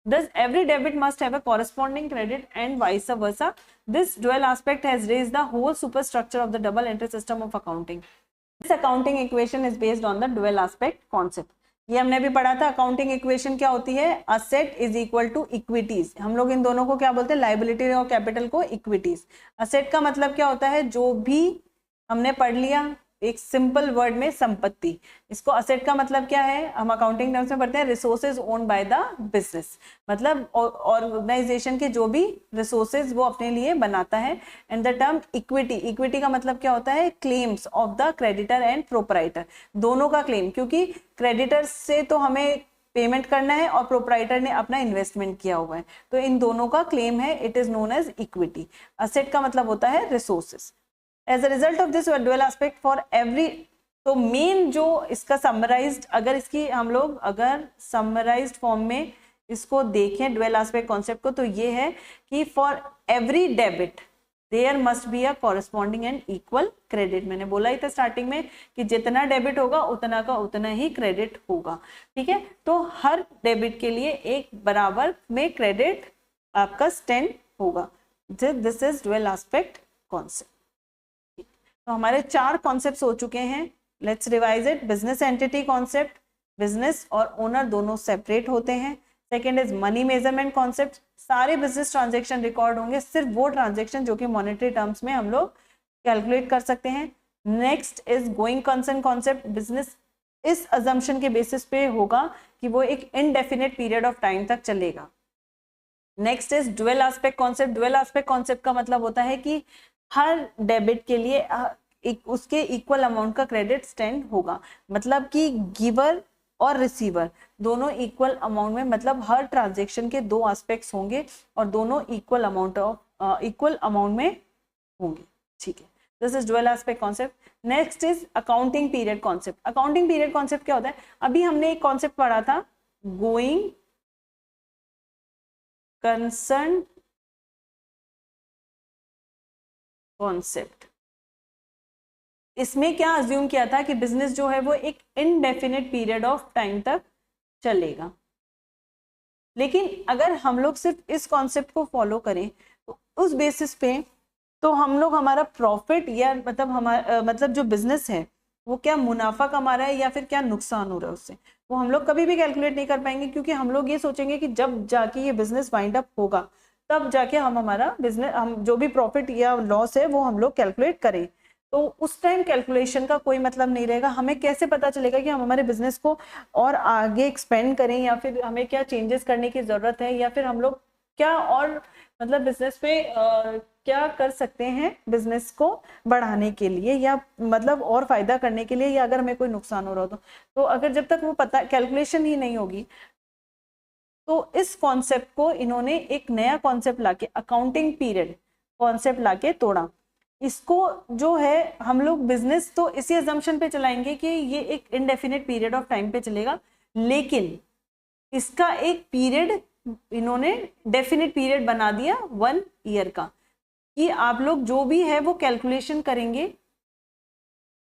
Thus, every debit must have a corresponding credit and vice versa. This dual aspect has raised the whole superstructure of the double entry system of accounting. This accounting equation is based on the dual aspect concept. ये हमने भी पढ़ा था। Accounting equation क्या होती है, asset is equal to equities. हम लोग इन दोनों को क्या बोलते हैं, लाइबिलिटी और कैपिटल को इक्विटीज। असेट का मतलब क्या होता है, जो भी हमने पढ़ लिया एक सिंपल वर्ड में संपत्ति। इसको असेट का मतलब क्या है, हम अकाउंटिंग टर्म्स में पढ़ते हैं, resources owned by the business. मतलब ऑर्गेनाइजेशन के जो भी रिसोर्सेज वो अपने लिए बनाता है। And the term equity, equity का मतलब क्या होता है, claims of the creditor and proprietor, दोनों का क्लेम, क्योंकि क्रेडिटर से तो हमें पेमेंट करना है और प्रोप्राइटर ने अपना इन्वेस्टमेंट किया हुआ है, तो इन दोनों का क्लेम है, it is known as equity. Asset का मतलब होता है resources. As a result of this dual aspect for every, तो मेन जो इसका समराइज्ड, अगर इसकी हम लोग अगर समराइज्ड फॉर्म में इसको देखें ड्यूअल एस्पेक्ट कॉन्सेप्ट को, तो ये है कि for every debit there must be a corresponding and equal credit. मैंने बोला ही था स्टार्टिंग में कि जितना डेबिट होगा उतना का उतना ही क्रेडिट होगा, ठीक है। तो हर डेबिट के लिए एक बराबर में क्रेडिट आपका स्टैंड होगा। This is dual aspect concept. तो हमारे 4 कॉन्सेप्ट्स हो चुके हैं, let's revise it. Business entity concept, business और ओनर दोनों सेपरेट होते हैं। Second is money measurement concept, सारे बिजनेस ट्रांजेक्शन रिकॉर्ड होंगे, सिर्फ वो ट्रांजेक्शन जो कि मॉनेटरी टर्म्स में हम लोग कैलकुलेट कर सकते हैं। Next is going concern concept, business इस अजम्पशन के बेसिस पे होगा कि वो एक इनडेफिनेट पीरियड ऑफ टाइम तक चलेगा। Next is dual aspect concept. Dual aspect concept का मतलब होता है कि हर डेबिट के लिए उसके इक्वल अमाउंट का क्रेडिट स्टैंड होगा, मतलब कि गिवर और रिसीवर दोनों इक्वल अमाउंट में, मतलब हर ट्रांजेक्शन के दो एस्पेक्ट्स होंगे और दोनों इक्वल अमाउंट में होंगे। ठीक है, this is dual aspect concept. Next is accounting period concept. Accounting period concept क्या होता है? अभी हमने एक कॉन्सेप्ट पढ़ा था, गोइंग कंसर्न कॉन्सेप्ट। इसमें क्या अज्यूम किया था कि बिजनेस जो है वो एक इनडेफिनेट पीरियड ऑफ टाइम तक चलेगा, लेकिन अगर हम लोग सिर्फ इस कॉन्सेप्ट को फॉलो करें तो उस बेसिस पे तो हम लोग हमारा प्रॉफिट या मतलब जो बिजनेस है वो क्या मुनाफा कमा रहा है या फिर क्या नुकसान हो रहा है उससे, वो हम लोग कभी भी कैलकुलेट नहीं कर पाएंगे, क्योंकि हम लोग ये सोचेंगे कि जब जाके ये बिजनेस वाइंड अप होगा तब जाके हम हमारा बिजनेस, हम जो भी प्रॉफिट या लॉस है वो हम लोग कैलकुलेट करें। तो उस टाइम कैलकुलेशन का कोई मतलब नहीं रहेगा। हमें कैसे पता चलेगा कि हम हमारे बिजनेस को और आगे एक्सपेंड करें या फिर हमें क्या चेंजेस करने की जरूरत है, या फिर हम लोग क्या और मतलब बिजनेस पे क्या कर सकते हैं बिजनेस को बढ़ाने के लिए या मतलब और फायदा करने के लिए, या अगर हमें कोई नुकसान हो रहा हो तो अगर जब तक वो पता कैलकुलेशन ही नहीं होगी, तो इस कॉन्सेप्ट को इन्होंने एक नया कॉन्सेप्ट लाके अकाउंटिंग पीरियड कॉन्सेप्ट लाके तोड़ा। इसको जो है हम लोग बिजनेस तो इसी अजम्पशन पे चलाएंगे कि ये एक इनडेफिनेट पीरियड ऑफ टाइम पे चलेगा, लेकिन इसका एक पीरियड इन्होंने डेफिनेट पीरियड बना दिया 1 ईयर का, कि आप लोग जो भी है वो कैलकुलेशन करेंगे।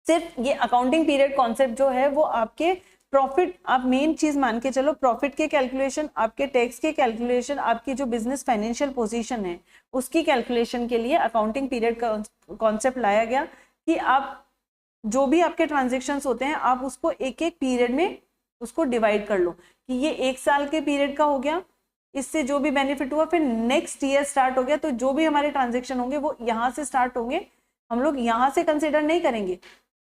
सिर्फ ये अकाउंटिंग पीरियड कॉन्सेप्ट जो है वो आपके प्रॉफिट, आप मेन चीज मान के चलो, प्रॉफिट के कैलकुलेशन, आपके टैक्स के कैलकुलेशन, आपकी जो बिजनेस फाइनेंशियल पोजीशन है उसकी कैलकुलेशन के लिए अकाउंटिंग पीरियड कॉन्सेप्ट लाया गया, कि आप जो भी आपके ट्रांजेक्शन्स होते हैं आप उसको एक एक पीरियड में उसको डिवाइड कर लो, कि ये 1 साल के पीरियड का हो गया, इससे जो भी बेनिफिट हुआ, फिर नेक्स्ट ईयर स्टार्ट हो गया तो जो भी हमारे ट्रांजेक्शन होंगे वो यहाँ से स्टार्ट होंगे, हम लोग यहाँ से कंसिडर नहीं करेंगे,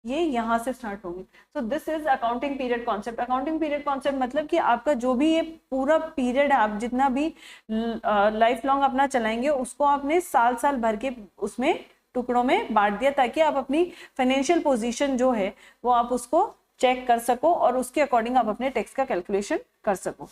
ये यहाँ से स्टार्ट होंगे। So this is accounting period concept. Accounting period concept मतलब कि आपका जो भी ये पूरा पीरियड है, आप जितना भी लाइफ लॉन्ग अपना चलाएंगे उसको आपने साल भर के उसमें टुकड़ों में बांट दिया, ताकि आप अपनी फाइनेंशियल पोजीशन जो है वो आप उसको चेक कर सको और उसके अकॉर्डिंग आप अपने टैक्स का कैलकुलेशन कर सको।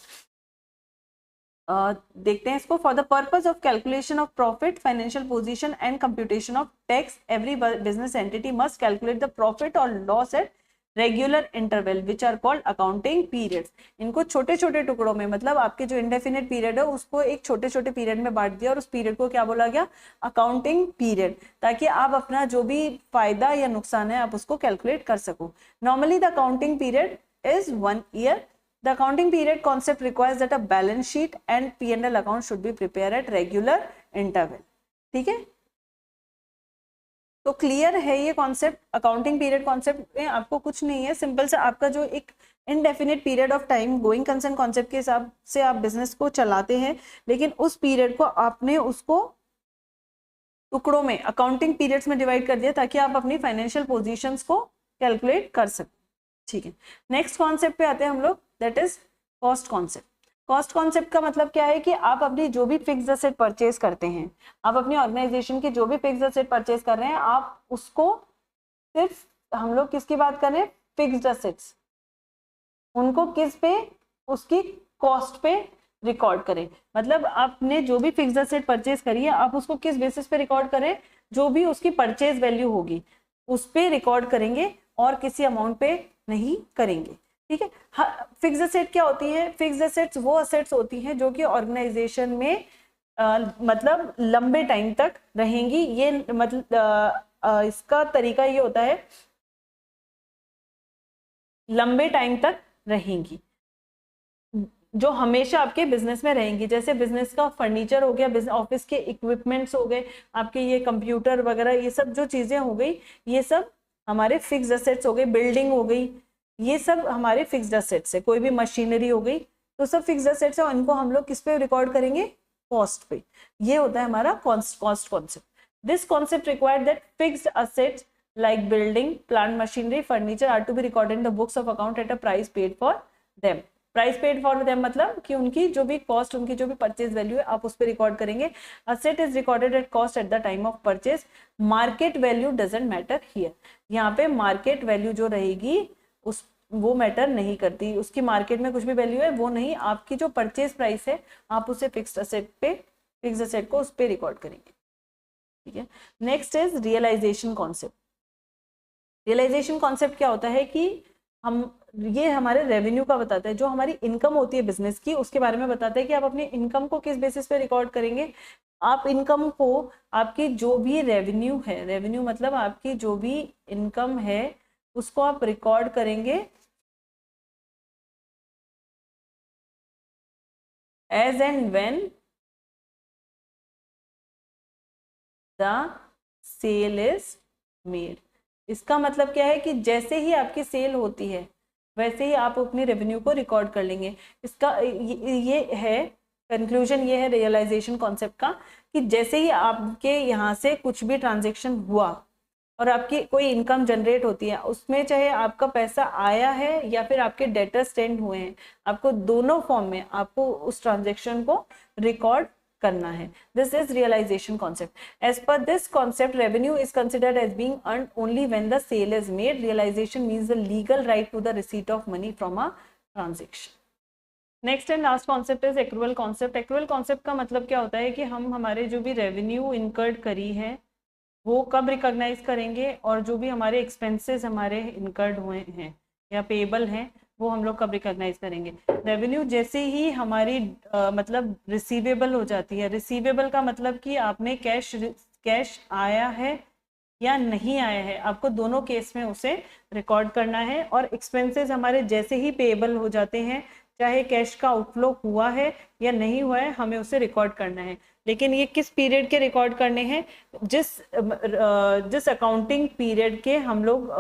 देखते हैं इसको। For the purpose of calculation of profit, financial position and computation of tax, every business entity must calculate the profit और loss at regular interval which are called accounting periods. इनको छोटे छोटे टुकड़ों में, मतलब आपके जो इंडेफिनेट पीरियड है उसको एक छोटे छोटे पीरियड में बांट दिया और उस पीरियड को क्या बोला गया? अकाउंटिंग पीरियड, ताकि आप अपना जो भी फायदा या नुकसान है आप उसको कैलकुलेट कर सको। Normally the accounting period is 1 year. The accounting period concept requires that a balance sheet and P&L account should be prepared at regular interval. ठीक है, तो क्लियर है ये कॉन्सेप्ट। अकाउंटिंग पीरियड कॉन्सेप्ट में आपको कुछ नहीं है, सिंपल से आपका जो एक indefinite period of time going concern concept के हिसाब से आप बिजनेस को चलाते हैं, लेकिन उस पीरियड को आपने उसको टुकड़ों में अकाउंटिंग पीरियड्स में डिवाइड कर दिया ताकि आप अपनी फाइनेंशियल पोजीशंस को कैलकुलेट कर सकें। ठीक है, नेक्स्ट कॉन्सेप्ट पे आते हैं हम लोग, that is cost concept. Cost concept का मतलब क्या है कि आप अपनी जो भी फिक्स्ड एसेट परचेज करते हैं, आप अपनी ऑर्गेनाइजेशन की जो भी फिक्स्ड एसेट परचेज कर रहे हैं, आप उसको सिर्फ हम लोग किसकी बात कर रहे हैं? फिक्स्ड एसेट्स, उनको किस पे? उसकी कॉस्ट पे रिकॉर्ड करें। मतलब आपने जो भी फिक्स्ड एसेट परचेज करी है आप उसको किस बेसिस पे रिकॉर्ड करें? जो भी उसकी परचेज वैल्यू होगी उस पे रिकॉर्ड करेंगे और किसी अमाउंट पे नहीं करेंगे। ठीक है, फिक्स्ड एसेट क्या होती है? फिक्स्ड एसेट्स वो एसेट्स होती हैं जो कि ऑर्गेनाइजेशन में मतलब लंबे टाइम तक रहेंगी। ये मतलब इसका तरीका ये होता है, लंबे टाइम तक रहेंगी, जो हमेशा आपके बिजनेस में रहेंगी। जैसे बिजनेस का फर्नीचर हो गया, बिजनेस ऑफिस के इक्विपमेंट्स हो गए, आपके ये कंप्यूटर वगैरह, ये सब जो चीजें हो गई, ये सब हमारे फिक्स्ड एसेट्स हो गए। बिल्डिंग हो गई, ये सब हमारे फिक्स्ड एसेट्स है। कोई भी मशीनरी हो गई, तो सब फिक्स्ड एसेट्स है, इनको हम लोग किस पे रिकॉर्ड करेंगे? कॉस्ट पे। ये होता है हमारा cost concept. This concept required that fixed assets like building, plant machinery, furniture are to be recorded in the books of account at a price paid for them. Price paid for them मतलब कि उनकी जो भी cost, उनकी जो भी purchase value है आप उस पर रिकॉर्ड करेंगे. Asset is recorded at cost at the time of purchase. Market value doesn't matter here. यहाँ पे मार्केट वैल्यू जो रहेगी उस वो मैटर नहीं करती, उसकी मार्केट में कुछ भी वैल्यू है वो नहीं, आपकी जो परचेज प्राइस है आप उसे फिक्स्ड असेट को उस पर रिकॉर्ड करेंगे. ठीक है. Next is realisation concept. Realisation concept क्या होता है कि ये हमारे रेवेन्यू का बताता है, जो हमारी इनकम होती है बिजनेस की उसके बारे में बताता है कि आप अपनी इनकम को किस बेसिस पे रिकॉर्ड करेंगे. आप इनकम को, आपकी जो भी रेवेन्यू है, रेवेन्यू मतलब आपकी जो भी इनकम है उसको आप रिकॉर्ड करेंगे as and when the sale is made. इसका मतलब क्या है कि जैसे ही आपकी सेल होती है वैसे ही आप अपनी रेवेन्यू को रिकॉर्ड कर लेंगे. इसका ये है कंक्लूजन, ये है रियलाइजेशन कॉन्सेप्ट का कि जैसे ही आपके यहाँ से कुछ भी ट्रांजेक्शन हुआ और आपकी कोई इनकम जनरेट होती है, उसमें चाहे आपका पैसा आया है या फिर आपके डेटर स्टेंड हुए हैं, आपको दोनों फॉर्म में आपको उस ट्रांजेक्शन को रिकॉर्ड करना है. This is realisation concept. As per this concept revenue is considered as being earned only when the sale is made. Realisation means the legal right to the receipt of money from a transaction. Next and last concept is accrual concept. Accrual concept का मतलब क्या होता है कि हम हमारे जो भी रेवेन्यू इनकर्ड करी है वो कब रिकॉग्नाइज करेंगे और जो भी हमारे एक्सपेंसेस हमारे इनकर्ड हुए हैं या पेएबल हैं वो हम लोग कब रिकॉग्नाइज करेंगे. रेवेन्यू जैसे ही हमारी मतलब रिसीवेबल हो जाती है. रिसीवेबल का मतलब कि आपने कैश आया है या नहीं आया है, आपको दोनों केस में उसे रिकॉर्ड करना है. और एक्सपेंसेस हमारे जैसे ही पेएबल हो जाते हैं, चाहे कैश का आउटफ्लो हुआ है या नहीं हुआ है, हमें उसे रिकॉर्ड करना है. लेकिन ये किस पीरियड के रिकॉर्ड करने हैं? जिस अकाउंटिंग पीरियड के हम लोग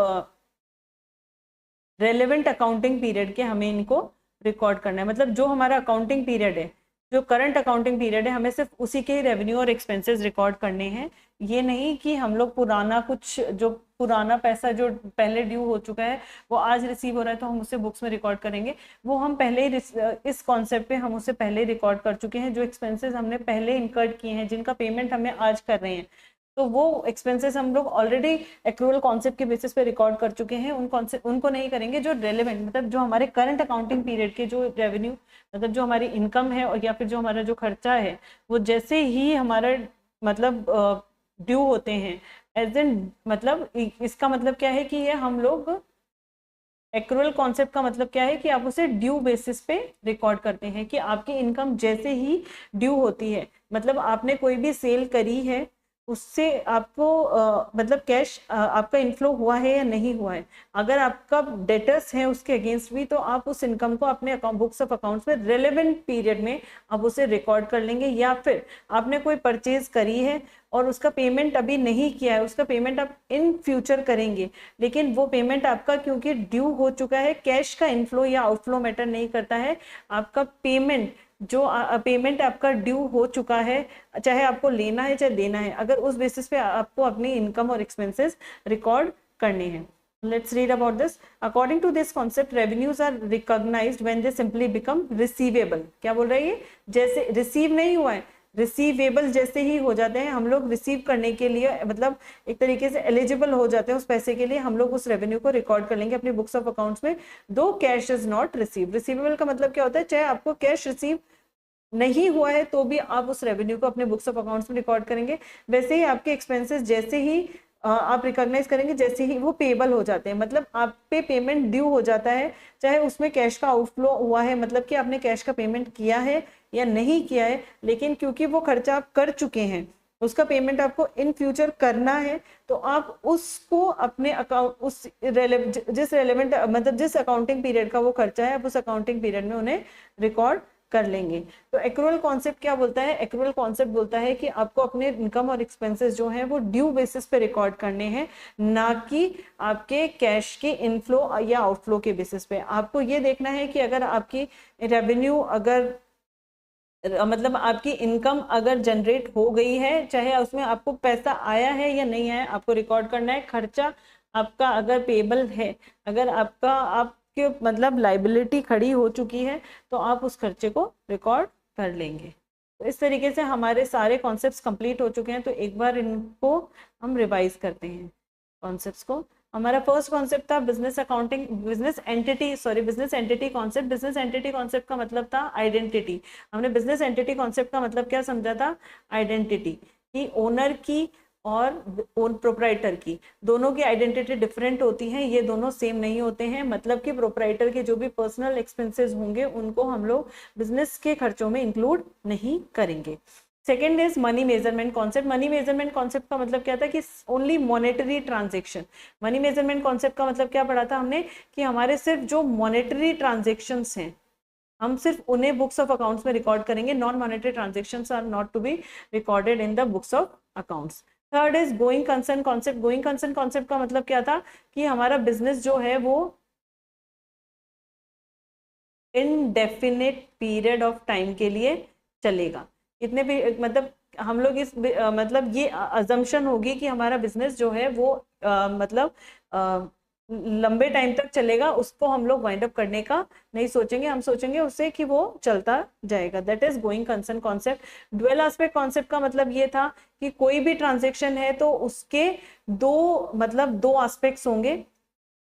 रेलेवेंट अकाउंटिंग पीरियड के हमें इनको रिकॉर्ड करना है. मतलब जो हमारा अकाउंटिंग पीरियड है, जो करंट अकाउंटिंग पीरियड है, हमें सिर्फ उसी के ही रेवेन्यू और एक्सपेंसेस रिकॉर्ड करने हैं. ये नहीं कि हम लोग जो पुराना पैसा जो पहले ड्यू हो चुका है वो आज रिसीव हो रहा है तो हम उसे बुक्स में रिकॉर्ड करेंगे. वो हम पहले ही इस कॉन्सेप्ट पे हम उसे पहले ही रिकॉर्ड कर चुके हैं. जो एक्सपेंसेस हमने पहले इनकर्ड किए हैं, जिनका पेमेंट हमें आज कर रहे हैं, तो वो एक्सपेंसेस हम लोग ऑलरेडी एक्रूअल कॉन्सेप्ट के बेसिस पे रिकॉर्ड कर चुके हैं. उनको नहीं करेंगे. जो रेलेवेंट मतलब जो हमारे करंट अकाउंटिंग पीरियड के जो रेवेन्यू मतलब जो हमारी इनकम है और या फिर जो हमारा जो खर्चा है वो जैसे ही हमारा मतलब ड्यू होते हैं एज एन मतलब इसका मतलब क्या है कि ये हम लोग एक्रूअल कॉन्सेप्ट का मतलब क्या है कि आप उसे ड्यू बेसिस पे रिकॉर्ड करते हैं कि आपकी इनकम जैसे ही ड्यू होती है, मतलब आपने कोई भी सेल करी है उससे आपको मतलब कैश आपका इनफ्लो हुआ है या नहीं हुआ है. अगर आपका डेटर्स है उसके अगेंस्ट भी तो आप उस इनकम को अपने बुक्स ऑफ अकाउंट्स में रेलेवेंट पीरियड में आप उसे रिकॉर्ड कर लेंगे. या फिर आपने कोई परचेज करी है और उसका पेमेंट अभी नहीं किया है, उसका पेमेंट आप इन फ्यूचर करेंगे, लेकिन वो पेमेंट आपका क्योंकि ड्यू हो चुका है, कैश का इनफ्लो या आउटफ्लो मैटर नहीं करता है. आपका पेमेंट आपका ड्यू हो चुका है, चाहे आपको लेना है चाहे देना है, अगर उस बेसिस पे आपको अपनी इनकम और एक्सपेंसेस रिकॉर्ड करने हैं. Let's read about this. According to this concept, revenues are recognized when they simply become receivable. क्या बोल रही है? जैसे रिसीव नहीं हुआ है, रिसीवेबल जैसे ही हो जाते हैं, हम लोग रिसीव करने के लिए मतलब एक तरीके से एलिजिबल हो जाते हैं उस पैसे के लिए, हम लोग उस रेवेन्यू को रिकॉर्ड कर लेंगे अपनी बुक्स ऑफ अकाउंट्स में. दो cash is not receive. Receivable का मतलब क्या होता है? चाहे आपको कैश रिसीव नहीं हुआ है तो भी आप उस रेवेन्यू को अपने बुक्स ऑफ अकाउंट्स में रिकॉर्ड करेंगे. वैसे ही आपके एक्सपेंसेस जैसे ही आप रिकॉग्नाइज करेंगे जैसे ही वो पेबल हो जाते हैं, मतलब आप पे पेमेंट ड्यू हो जाता है, चाहे उसमें कैश का आउटफ्लो हुआ है, मतलब कि आपने कैश का पेमेंट किया है या नहीं किया है, लेकिन क्योंकि वो खर्चा आप कर चुके हैं, उसका पेमेंट आपको इन फ्यूचर करना है, तो आप उसको अपने अकाउंट जिस अकाउंटिंग पीरियड का वो खर्चा है आप उस अकाउंटिंग पीरियड में उन्हें रिकॉर्ड कर लेंगे. तो एक्रूअल कॉन्सेप्ट क्या बोलता है? एक्रूअल कॉन्सेप्ट बोलता है कि आपको अपने इनकम और एक्सपेंसेस जो हैं वो ड्यू बेसिस पे रिकॉर्ड करने हैं, ना कि आपके कैश के इनफ्लो या आउटफ्लो के बेसिस पे. आपको ये देखना है कि अगर आपकी रेवेन्यू अगर मतलब आपकी इनकम अगर जनरेट हो गई है, चाहे उसमें आपको पैसा आया है या नहीं आया, आपको रिकॉर्ड करना है। खर्चा आपका अगर पेबल है, अगर आपके मतलब लाइबिलिटी खड़ी हो चुकी है, तो आप उस खर्चे को रिकॉर्ड कर लेंगे। तो इस तरीके से हमारे सारे कॉन्सेप्ट्स कंप्लीट हो चुके हैं। तो एक बार इनको हम रिवाइज करते हैं कॉन्सेप्ट्स को। हमारा फर्स्ट कॉन्सेप्ट था business accounting, business entity concept. Business entity concept का मतलब था आइडेंटिटी। हमने बिजनेस एंटिटी कॉन्सेप्ट का मतलब क्या समझा था? आइडेंटिटी, कि ओनर की और प्रोप्राइटर की, दोनों की आइडेंटिटी डिफरेंट होती है, ये दोनों सेम नहीं होते हैं। मतलब कि प्रोप्राइटर के जो भी पर्सनल एक्सपेंसेस होंगे उनको हम लोग बिजनेस के खर्चों में इंक्लूड नहीं करेंगे। Second is money measurement concept. Money measurement concept का मतलब क्या था? कि only monetary transaction. Money measurement concept का मतलब क्या पढ़ा था हमने? कि हमारे सिर्फ जो मॉनेटरी ट्रांजेक्शन्स हैं, हम सिर्फ उन्हें बुक्स ऑफ अकाउंट्स में रिकॉर्ड करेंगे। Non monetary transactions are not to be recorded in the books of accounts. Third is going concern concept. Going concern concept का मतलब क्या था? कि हमारा बिजनेस जो है वो इनडेफिनेट पीरियड ऑफ टाइम के लिए चलेगा। कितने भी मतलब हम लोग इस मतलब ये अजम्पशन होगी कि हमारा बिजनेस जो है वो मतलब लंबे टाइम तक चलेगा, उसको हम लोग वाइंड अप करने का नहीं सोचेंगे। हम सोचेंगे उससे कि वो चलता जाएगा। That is going concern concept. Dual aspect concept का मतलब ये था कि कोई भी ट्रांजेक्शन है तो उसके दो एस्पेक्ट्स होंगे,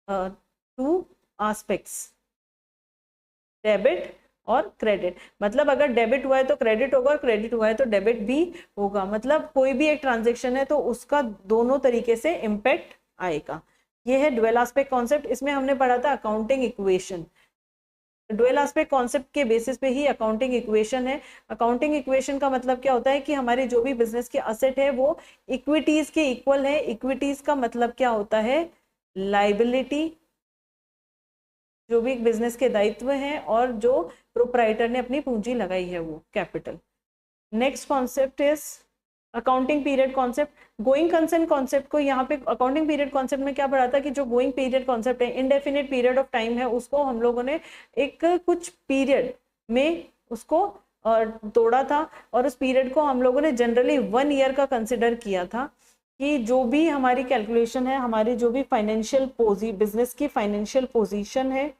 टू एस्पेक्ट्स, डेबिट और क्रेडिट। मतलब अगर डेबिट हुआ है तो क्रेडिट होगा, और क्रेडिट हुआ है तो डेबिट भी होगा। मतलब कोई भी एक ट्रांजेक्शन है तो उसका दोनों तरीके से इम्पैक्ट आएगा। ये है ड्वेल एस्पेक्ट कॉन्सेप्ट। इसमें हमने पढ़ा था accounting equation. Dual aspect concept के बेसिस पे ही अकाउंटिंग इक्वेशन है। अकाउंटिंग इक्वेशन का मतलब क्या होता है? कि हमारे जो भी बिजनेस के असेट है वो इक्विटीज के इक्वल है। इक्विटीज का मतलब क्या होता है? लाइबिलिटी, जो भी बिजनेस के दायित्व हैं, और जो प्रोप्राइटर ने अपनी पूंजी लगाई है वो capital. Next concept is accounting period concept. Going concern concept को यहाँ पे अकाउंटिंग पीरियड कॉन्सेप्ट में क्या पढ़ा था? कि जो गोइंग पीरियड कॉन्सेप्ट है, इनडेफिनेट पीरियड ऑफ टाइम है, उसको हम लोगों ने एक कुछ पीरियड में उसको तोड़ा था, और उस पीरियड को हम लोगों ने जनरली 1 ईयर का कंसिडर किया था। कि जो भी हमारी कैलकुलेशन है, हमारी जो भी बिजनेस की फाइनेंशियल पोजीशन है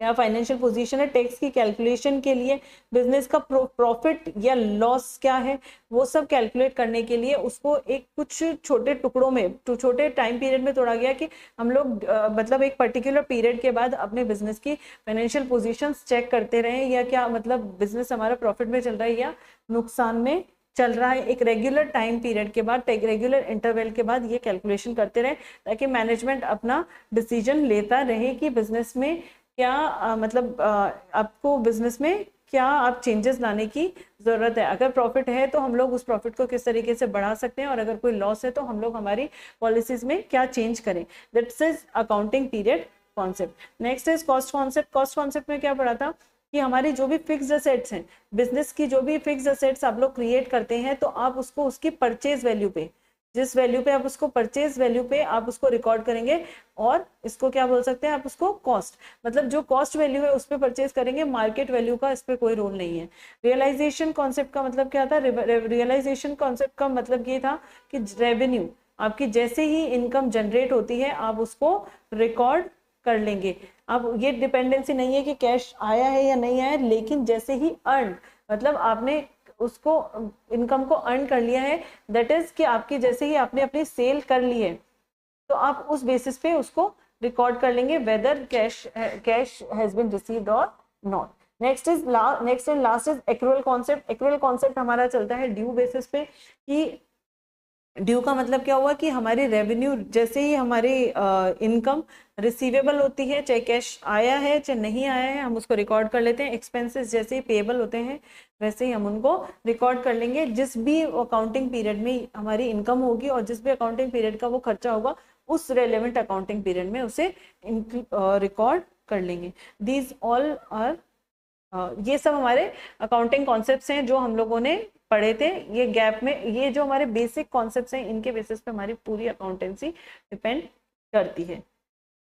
या फाइनेंशियल पोजीशन है, टैक्स की कैलकुलेशन के लिए, बिजनेस का प्रॉफिट या लॉस क्या है, वो सब कैलकुलेट करने के लिए उसको एक कुछ छोटे टुकड़ों में, छोटे टाइम पीरियड में तोड़ा गया। कि हम लोग मतलब एक पर्टिकुलर पीरियड के बाद अपने बिजनेस की फाइनेंशियल पोजीशंस चेक करते रहे, या क्या मतलब बिजनेस हमारा प्रॉफिट में चल रहा है या नुकसान में चल रहा है। एक रेगुलर टाइम पीरियड के बाद, रेगुलर इंटरवल के बाद ये कैलकुलेशन करते रहे, ताकि मैनेजमेंट अपना डिसीजन लेता रहे कि बिजनेस में क्या मतलब आपको बिजनेस में क्या आप चेंजेस लाने की जरूरत है। अगर प्रॉफिट है तो हम लोग उस प्रॉफिट को किस तरीके से बढ़ा सकते हैं, और अगर कोई लॉस है तो हम लोग हमारी पॉलिसीज में क्या चेंज करें। That's is accounting period concept. Next is cost concept. Cost concept में क्या पढ़ा था? कि हमारी जो भी फिक्स्ड असेट्स हैं, बिजनेस की जो भी फिक्स्ड असेट्स आप लोग क्रिएट करते हैं, तो आप उसको उसकी परचेज वैल्यू पे, जिस वैल्यू पे आप उसको परचेज वैल्यू पे आप उसको रिकॉर्ड करेंगे, और इसको क्या बोल सकते हैं आप? उसको कॉस्ट, मतलब जो कॉस्ट वैल्यू है उस पर परचेज करेंगे। मार्केट वैल्यू का इस पर कोई रोल नहीं है। रियलाइजेशन कॉन्सेप्ट का मतलब क्या था? रियलाइजेशन कॉन्सेप्ट का मतलब ये था कि रेवेन्यू, आपकी जैसे ही इनकम जनरेट होती है आप उसको रिकॉर्ड कर लेंगे। अब ये डिपेंडेंसी नहीं है कि कैश आया है या नहीं आया, लेकिन जैसे ही अर्न, मतलब आपने उसको इनकम को अर्न कर लिया है, दैट इज कि आपकी जैसे ही आपने अपनी सेल कर ली है, तो आप उस बेसिस पे उसको रिकॉर्ड कर लेंगे, whether cash has been received और not. Next and last is accrual concept. Accrual concept हमारा चलता है ड्यू बेसिस पे। कि ड्यू का मतलब क्या हुआ? कि हमारी रेवेन्यू जैसे ही हमारी इनकम रिसीवेबल होती है, चाहे कैश आया है चाहे नहीं आया है, हम उसको रिकॉर्ड कर लेते हैं। एक्सपेंसेस जैसे ही पेएबल होते हैं वैसे ही हम उनको रिकॉर्ड कर लेंगे। जिस भी अकाउंटिंग पीरियड में हमारी इनकम होगी और जिस भी अकाउंटिंग पीरियड का वो खर्चा होगा, उस रेलेवेंट अकाउंटिंग पीरियड में उसे रिकॉर्ड कर लेंगे। दीज ऑल आर ये सब हमारे अकाउंटिंग कॉन्सेप्ट्स हैं जो हम लोगों ने पढ़े थे। ये गैप में, ये जो हमारे बेसिक कॉन्सेप्ट्स हैं, इनके बेसिस पे हमारी पूरी अकाउंटेंसी डिपेंड करती है।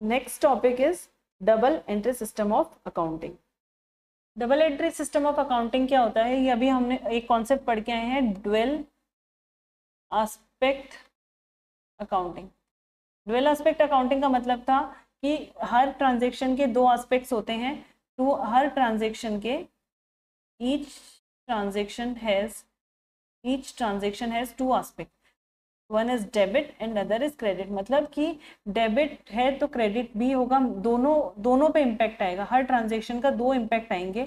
Next topic is double entry system of accounting. Double entry system of accounting क्या होता है, ये अभी हमने एक कॉन्सेप्ट पढ़ के आए हैं, dual aspect accounting. Dual aspect accounting का मतलब था कि हर ट्रांजेक्शन के दो एस्पेक्ट्स होते हैं, तो हर ट्रांजेक्शन के each transaction has to aspect, one is debit and other is credit. मतलब कि डेबिट है तो क्रेडिट भी होगा, दोनों पे इम्पैक्ट आएगा, हर ट्रांजेक्शन का दो इम्पैक्ट आएंगे।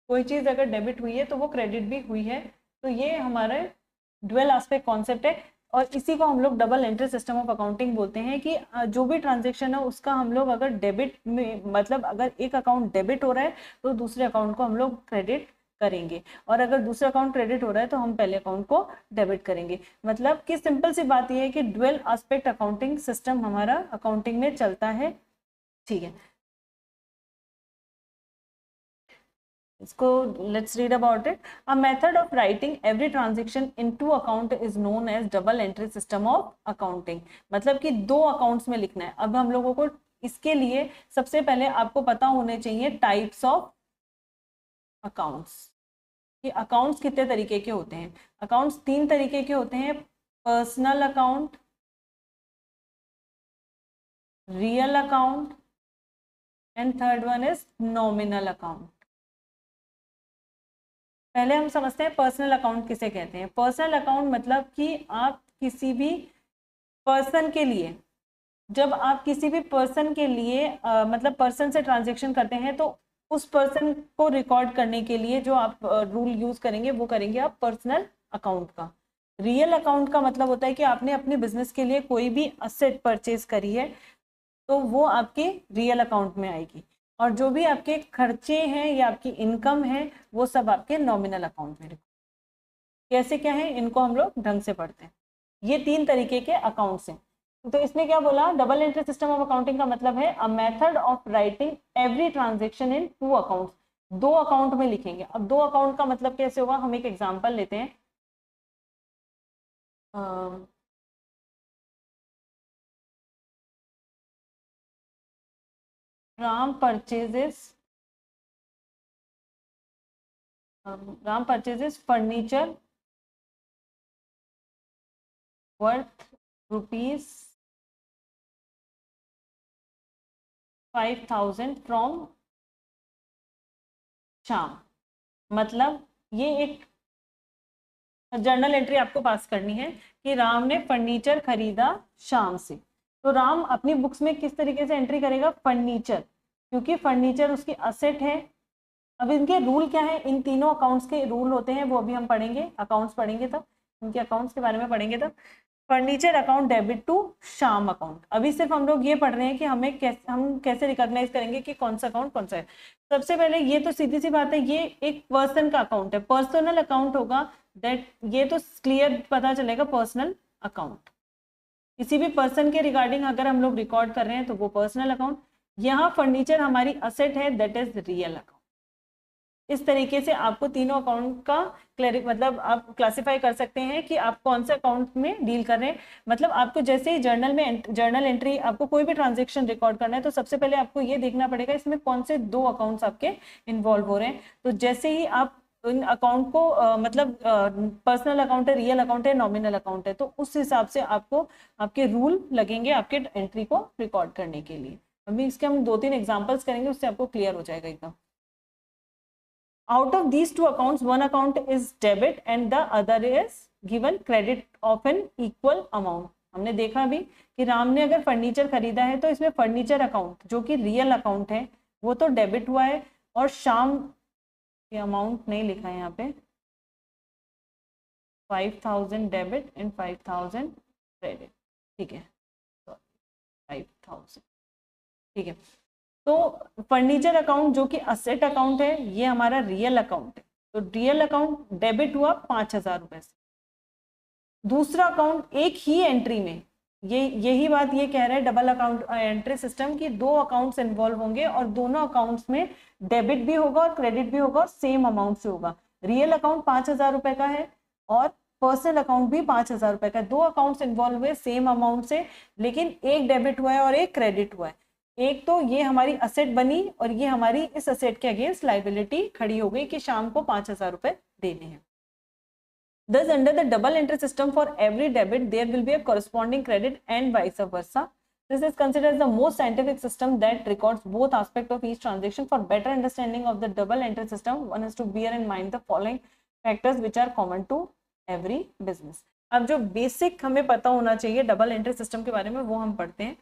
कोई चीज़ अगर डेबिट हुई है तो वो क्रेडिट भी हुई है, तो ये हमारा ड्यूअल एस्पेक्ट कॉन्सेप्ट है। और इसी को हम लोग double entry system of accounting बोलते हैं कि जो भी ट्रांजेक्शन है उसका हम लोग अगर डेबिट में, मतलब अगर एक अकाउंट डेबिट हो रहा है तो दूसरे अकाउंट को हम लोग क्रेडिट करेंगे, और अगर दूसरा अकाउंट क्रेडिट हो रहा है तो हम पहले अकाउंट को डेबिट करेंगे। मतलब कि सिंपल सी बात यह है कि ड्यूअल एस्पेक्ट अकाउंटिंग सिस्टम हमारा अकाउंटिंग में चलता है। ठीक है, इसको let's read about it. A method of writing every transaction into account is known as double entry system of accounting. मतलब कि दो अकाउंट्स में लिखना है। अब हम लोगों को इसके लिए सबसे पहले आपको पता होने चाहिए टाइप्स ऑफ अकाउंट्स, कि अकाउंट्स कितने तरीके के होते हैं। अकाउंट्स तीन तरीके के होते हैं, personal account, real account and third one is nominal account. पहले हम समझते हैं पर्सनल अकाउंट किसे कहते हैं। पर्सनल अकाउंट मतलब कि आप किसी भी पर्सन के लिए, जब आप किसी भी पर्सन के लिए मतलब पर्सन से ट्रांजेक्शन करते हैं तो उस पर्सन को रिकॉर्ड करने के लिए जो आप रूल यूज करेंगे वो करेंगे आप पर्सनल अकाउंट का। रियल अकाउंट का मतलब होता है कि आपने अपने बिजनेस के लिए कोई भी असेट परचेज करी है तो वो आपके रियल अकाउंट में आएगी, और जो भी आपके खर्चे हैं या आपकी इनकम है वो सब आपके नॉमिनल अकाउंट में। कैसे क्या है इनको हम लोग ढंग से पढ़ते हैं। ये तीन तरीके के अकाउंट्स हैं। तो इसमें क्या बोला, double entry system of accounting का मतलब है a method of writing every transaction in two accounts. दो अकाउंट में लिखेंगे। अब दो अकाउंट का मतलब कैसे होगा, हम एक एग्जांपल लेते हैं। Ram purchases furniture worth ₹5,000 from Shyam. मतलब ये एक जर्नल एंट्री आपको पास करनी है कि राम ने फर्नीचर खरीदा श्याम से। तो राम अपनी बुक्स में किस तरीके से एंट्री करेगा, फर्नीचर, क्योंकि फर्नीचर उसकी असेट है। अब इनके रूल क्या है, इन तीनों अकाउंट्स के रूल होते हैं, वो अभी हम पढ़ेंगे, अकाउंट्स पढ़ेंगे तब, इनके अकाउंट्स के बारे में पढ़ेंगे तब। Furniture account debit to Shyam account. अभी सिर्फ हम लोग ये पढ़ रहे हैं कि हम कैसे रिकॉग्नाइज करेंगे कि कौन सा अकाउंट कौन सा है। सबसे पहले ये तो सीधी सी बात है, ये एक पर्सन का अकाउंट है, पर्सनल अकाउंट होगा। दैट ये तो क्लियर पता चलेगा, पर्सनल अकाउंट। किसी भी पर्सन के रिगार्डिंग अगर हम लोग रिकॉर्ड कर रहे हैं तो वो पर्सनल अकाउंट। यहाँ फर्नीचर हमारी असेट है, दैट इज रियल अकाउंट। इस तरीके से आपको तीनों अकाउंट का मतलब आप क्लासिफाई कर सकते हैं कि आप कौन से अकाउंट में डील कर रहे हैं। मतलब आपको जैसे ही जर्नल एंट्री, आपको कोई भी ट्रांजेक्शन रिकॉर्ड करना है तो सबसे पहले आपको ये देखना पड़ेगा इसमें कौन से दो अकाउंट्स आपके इन्वॉल्व हो रहे हैं। तो जैसे ही आप इन अकाउंट को मतलब पर्सनल अकाउंट है, रियल अकाउंट है, नॉमिनल अकाउंट है, तो उस हिसाब से आपको आपके रूल लगेंगे आपके एंट्री को रिकॉर्ड करने के लिए। अभी इसके हम 2-3 एग्जाम्पल्स करेंगे, उससे आपको क्लियर हो जाएगा एकदम। Out of these two accounts, one account is debit and the other is given credit of an equal amount. हमने देखा भी कि राम ने अगर फर्नीचर खरीदा है तो इसमें फर्नीचर अकाउंट जो कि रियल अकाउंट है वो तो डेबिट हुआ है, और श्याम ये अमाउंट नहीं लिखा है यहाँ पे, 5,000 डेबिट एंड 5,000 क्रेडिट। ठीक है, 5,000। ठीक है, तो फर्नीचर अकाउंट जो कि असेट अकाउंट है ये हमारा रियल अकाउंट है। तो रियल अकाउंट डेबिट हुआ 5,000 रुपए से। दूसरा अकाउंट एक ही एंट्री में, यही बात ये कह रहा है डबल अकाउंट एंट्री सिस्टम की, दो अकाउंट्स इन्वॉल्व होंगे और दोनों अकाउंट्स में डेबिट भी होगा और क्रेडिट भी होगा और सेम अमाउंट से होगा। रियल अकाउंट 5,000 रुपए का है और पर्सनल अकाउंट भी 5,000 रुपए का। दो अकाउंट्स इन्वॉल्व हुए सेम अमाउंट से, लेकिन एक डेबिट हुआ है और एक क्रेडिट हुआ है। एक तो ये हमारी असेट बनी और ये हमारी इस असेट के अगेंस्ट लाइबिलिटी खड़ी हो गई कि शाम को 5,000 रुपए देने हैं। Thus, under the double entry system, for every debit, there will be a corresponding credit and vice versa. This is considered as the most scientific system that records both aspects of each transaction. For better understanding of the double entry system, one has to bear in mind the following factors which are common to every business. अब जो basic हमें पता होना चाहिए double entry system के बारे में वो हम पढ़ते हैं.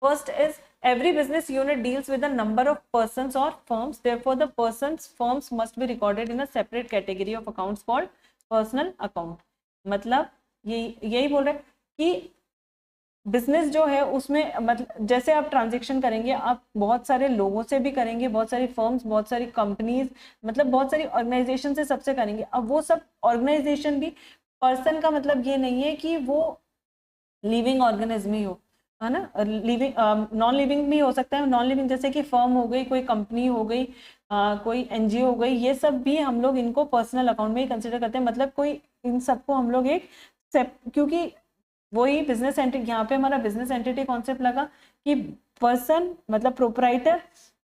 First is every business unit deals with a number of persons or firms. Therefore, the persons firms must be recorded in a separate category of accounts called personal account. मतलब यही बोल रहे हैं कि बिजनेस जो है उसमें मतलब जैसे आप ट्रांजेक्शन करेंगे आप बहुत सारे लोगों से भी करेंगे, बहुत सारी फर्म्स, बहुत सारी कंपनीज, मतलब बहुत सारी ऑर्गेनाइजेशन से सबसे करेंगे. अब वो सब ऑर्गेनाइजेशन भी पर्सन का मतलब ये नहीं है कि वो लिविंग ऑर्गेनिज्म ही हो, है ना. लिविंग नॉन लिविंग भी हो सकता है. नॉन लिविंग जैसे कि फर्म हो गई, कोई कंपनी हो गई, कोई एनजीओ हो गई, ये सब भी हम लोग इनको पर्सनल अकाउंट में ही कंसिडर करते हैं. मतलब कोई इन सबको हम लोग एक क्योंकि वही बिजनेस एंटिटी, यहाँ पे हमारा बिजनेस एंटिटी कॉन्सेप्ट लगा कि पर्सन मतलब प्रोप्राइटर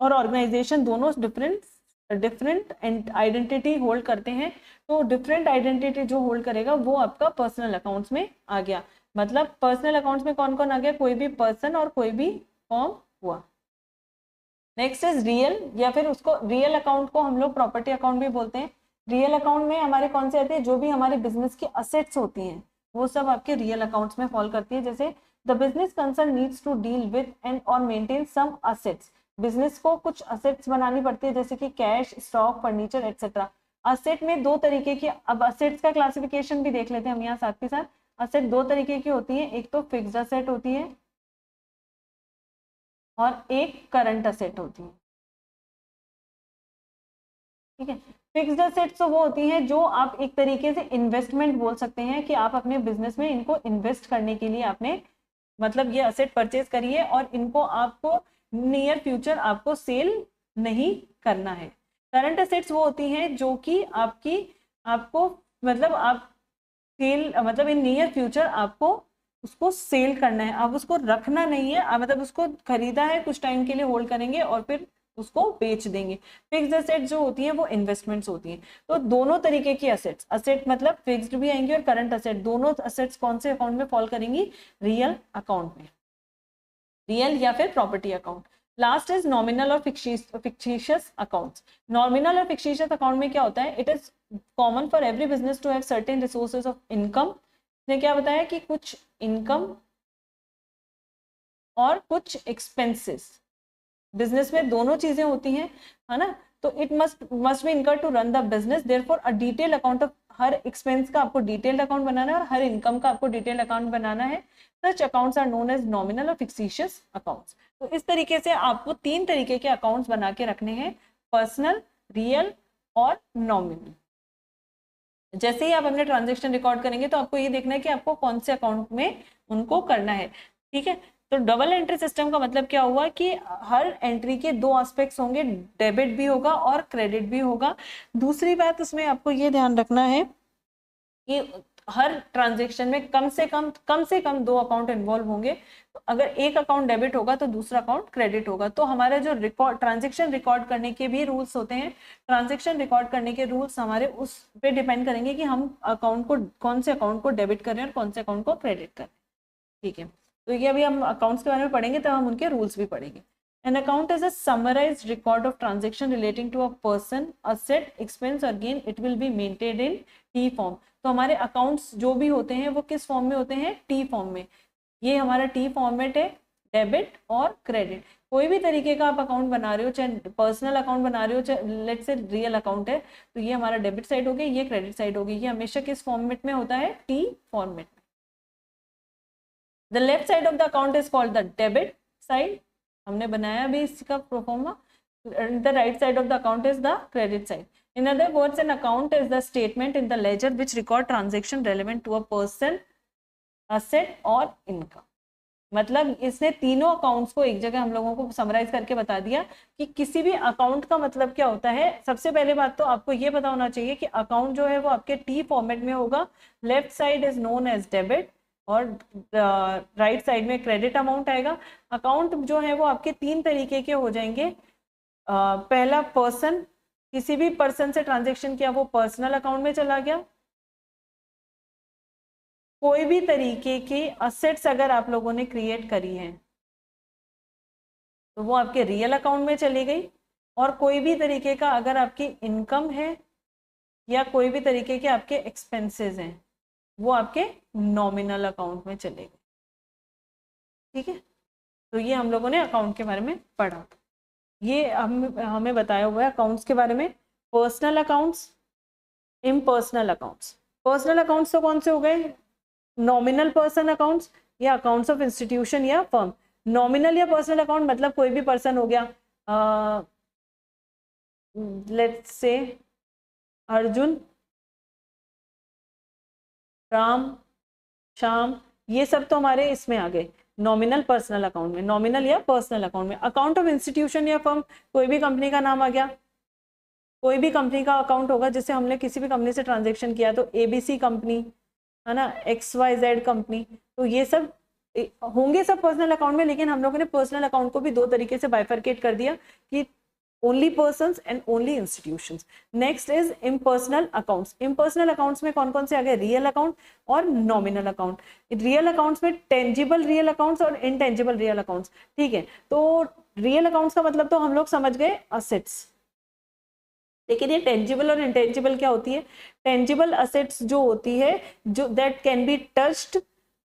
और ऑर्गेनाइजेशन दोनों डिफरेंट आइडेंटिटी होल्ड करते हैं. तो डिफरेंट आइडेंटिटी जो होल्ड करेगा वो आपका पर्सनल अकाउंट्स में आ गया. मतलब पर्सनल अकाउंट्स में कौन कौन आ गया? कोई भी पर्सन और कोई भी फॉर्म हुआ. नेक्स्ट इज रियल, या फिर उसको रियल अकाउंट को हम लोग प्रॉपर्टी अकाउंट भी बोलते हैं. रियल अकाउंट में हमारे कौन से आते हैं? जो भी हमारे बिजनेस की असेट्स होती हैं वो सब आपके रियल अकाउंट्स में फॉल करती है. जैसे the business concern needs to deal with and और मेंटेन सम असेट्स. बिजनेस को कुछ असेट्स बनानी पड़ती है जैसे कि cash, stock, furniture etcetera. Asset में दो तरीके की, अब असेट्स का क्लासिफिकेशन भी देख लेते हैं हम यहाँ साथ के साथ. असेट दो तरीके की होती है, एक तो फिक्स्ड असेट होती है और एक करंट असेट होती है. ठीक है. फिक्स्ड असेट्स तो वो होती हैं जो आप एक तरीके से इन्वेस्टमेंट बोल सकते हैं कि आप अपने बिजनेस में इनको इन्वेस्ट करने के लिए आपने मतलब ये असेट परचेज करिए और इनको आपको नियर फ्यूचर आपको सेल नहीं करना है. करंट असेट्स वो होती हैं जो कि आपको मतलब आप सेल मतलब इन नियर फ्यूचर आपको उसको सेल करना है, आप उसको रखना नहीं है. मतलब उसको खरीदा है, कुछ टाइम के लिए होल्ड करेंगे और फिर उसको बेच देंगे. फिक्स्ड असेट जो होती है वो इन्वेस्टमेंट्स होती हैं. तो दोनों तरीके की असेट्स, असेट मतलब फिक्स्ड भी आएंगे और करंट असेट, दोनों असेट्स कौन से अकाउंट में फॉल करेंगी? रियल अकाउंट में, रियल या फिर property account. Last is nominal और फिक्टिशियस अकाउंट्स. नॉमिनल और फिक्टिशियस अकाउंट में क्या होता है? It is common for every business to have certain resources of income. ने क्या बताया कि कुछ इनकम और कुछ एक्सपेंसेस, बिजनेस में दोनों चीजें होती हैं, है ना. तो it must be incurred to run the business. Therefore a detailed account of हर एक्सपेंस का आपको डिटेल्ड अकाउंट बनाना है और हर इनकम का आपको डिटेल्ड अकाउंट बनाना है. Such accounts are known as nominal और फिक्टिशियस अकाउंट्स. तो इस तरीके से आपको तीन तरीके के अकाउंट्स बना के रखने हैं, पर्सनल, रियल और नॉमिनल. जैसे ही आप अपने ट्रांजेक्शन रिकॉर्ड करेंगे तो आपको ये देखना है कि आपको कौन से अकाउंट में उनको करना है. ठीक है. तो डबल एंट्री सिस्टम का मतलब क्या हुआ कि हर एंट्री के दो एस्पेक्ट्स होंगे, डेबिट भी होगा और क्रेडिट भी होगा. दूसरी बात उसमें आपको ये ध्यान रखना है कि हर ट्रांजेक्शन में कम से कम दो अकाउंट इन्वॉल्व होंगे. तो अगर एक अकाउंट डेबिट होगा तो दूसरा अकाउंट क्रेडिट होगा. तो हमारे जो ट्रांजेक्शन रिकॉर्ड करने के भी रूल्स होते हैं, ट्रांजेक्शन रिकॉर्ड करने के रूल्स हमारे उस पे डिपेंड करेंगे कि हम अकाउंट को कौन से अकाउंट को डेबिट कर रहे हैं और कौन से अकाउंट को क्रेडिट कर रहे हैं. ठीक है. तो ये अभी हम अकाउंट्स के बारे में पढ़ेंगे तब हम उनके रूल्स भी पढ़ेंगे. An account is a summarized record of transaction relating to a person, asset, expense or gain. It will be maintained in T form. तो हमारे अकाउंट्स जो भी होते हैं वो किस फॉर्म में होते हैं? टी फॉर्म में. ये हमारा टी फॉर्मेट है, डेबिट और क्रेडिट. कोई भी तरीके का आप अकाउंट बना रहे हो, चाहे पर्सनल अकाउंट बना रहे हो, चाहे लेट्स से रियल अकाउंट है, तो ये हमारा डेबिट साइड हो गई, ये क्रेडिट साइड हो गई. ये हमेशा किस फॉर्मेट में होता है? टी फॉर्मेट में. The left side of the account is called the debit side, हमने बनाया भी इसका proforma. The right side of the account is the credit side. In other words, an account is the statement in the ledger which record transaction relevant to a person, asset और income. मतलब इसने तीनों accounts को एक जगह हम लोगों को समराइज करके बता दिया कि किसी भी अकाउंट का मतलब क्या होता है. सबसे पहले बात तो आपको ये पता होना चाहिए कि अकाउंट जो है वो आपके टी फॉर्मेट में होगा. Left side is known as debit और राइट साइड में क्रेडिट अमाउंट आएगा। अकाउंट जो है वो आपके 3 तरीके के हो जाएंगे। पहला, पर्सन, किसी भी पर्सन से ट्रांजेक्शन किया वो पर्सनल अकाउंट में चला गया। कोई भी तरीके की असेट्स अगर आप लोगों ने क्रिएट करी है तो वो आपके रियल अकाउंट में चली गई। और कोई भी तरीके का अगर आपकी इनकम है या कोई भी तरीके के आपके एक्सपेंसेस हैं वो आपके नॉमिनल अकाउंट में चले गए। ठीक है, तो ये हम लोगों ने अकाउंट के बारे में पढ़ा। ये हमें बताया हुआ है अकाउंट्स के बारे में। Personal accounts, impersonal accounts. Personal accounts तो कौन से हो गए? नॉमिनल पर्सन अकाउंट्स या अकाउंट्स ऑफ इंस्टीट्यूशन या फर्म। नॉमिनल या पर्सनल अकाउंट मतलब कोई भी पर्सन हो गया, लेट्स से अर्जुन, राम, श्याम, ये सब तो हमारे इसमें आ गए नॉमिनल पर्सनल अकाउंट में, नॉमिनल या पर्सनल अकाउंट में। अकाउंट ऑफ इंस्टीट्यूशन या फर्म, कोई भी कंपनी का नाम आ गया, कोई भी कंपनी का अकाउंट होगा, जैसे हमने किसी भी कंपनी से ट्रांजेक्शन किया तो एबीसी कंपनी है ना, XYZ कंपनी, तो ये सब होंगे सब पर्सनल अकाउंट में। लेकिन हम लोगों ने पर्सनल अकाउंट को भी दो तरीके से बाइफरकेट कर दिया कि only persons and only institutions. Next is impersonal accounts. Impersonal accounts में कौन कौन से आ गए? रियल अकाउंट और नॉमिनल अकाउंट। रियल अकाउंट्स में टेंजिबल रियल अकाउंट्स और इनटेंजिबल रियल अकाउंट्स। ठीक है, तो रियल अकाउंट्स का मतलब तो हम लोग समझ गए असेट्स, लेकिन ये टेंजिबल और इंटेंजिबल क्या होती है? टेंजिबल असेट्स जो होती है, जो दैट कैन बी टच्ड,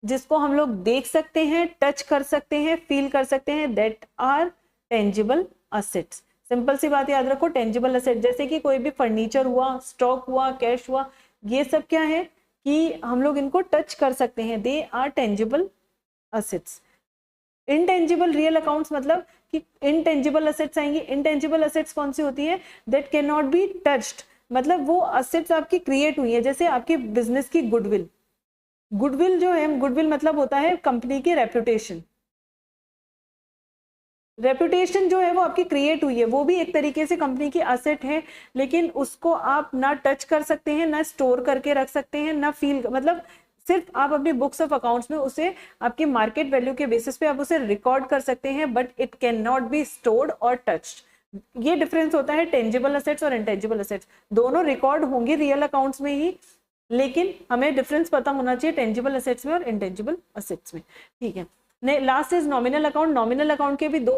जिसको हम लोग देख सकते हैं, टच कर सकते हैं, फील कर सकते हैं, that are tangible assets. Simple सी बात याद रखो, टेंजिबल असेट जैसे कि कोई भी फर्नीचर हुआ, स्टॉक हुआ, कैश हुआ, ये सब क्या है कि हम लोग इनको टच कर सकते हैं, they are tangible assets. Intangible real accounts मतलब कि इनटेंजिबल असेट्स आएंगी। इनटेंजिबल असेट्स कौन सी होती है? That cannot be touched, मतलब वो असेट्स आपकी क्रिएट हुई है, जैसे आपकी बिजनेस की गुडविल। गुडविल जो है, गुडविल मतलब होता है कंपनी की रेपुटेशन। रेपुटेशन जो है वो आपकी क्रिएट हुई है, वो भी एक तरीके से कंपनी की असेट है, लेकिन उसको आप ना टच कर सकते हैं, ना स्टोर करके रख सकते हैं, ना फील, मतलब सिर्फ आप अपनी बुक्स ऑफ अकाउंट्स में उसे आपकी मार्केट वैल्यू के बेसिस पे आप उसे रिकॉर्ड कर सकते हैं, but it can not be stored और टच्ड। ये डिफरेंस होता है टेंजिबल असेट्स और इनटेंजिबल असेट्स। दोनों रिकॉर्ड होंगे रियल अकाउंट्स में ही, लेकिन हमें डिफरेंस पता होना चाहिए टेंजिबल असेट्स में और इनटेंजिबल असेट्स में। ठीक है, नहीं, last is nominal account. Nominal account के भी दो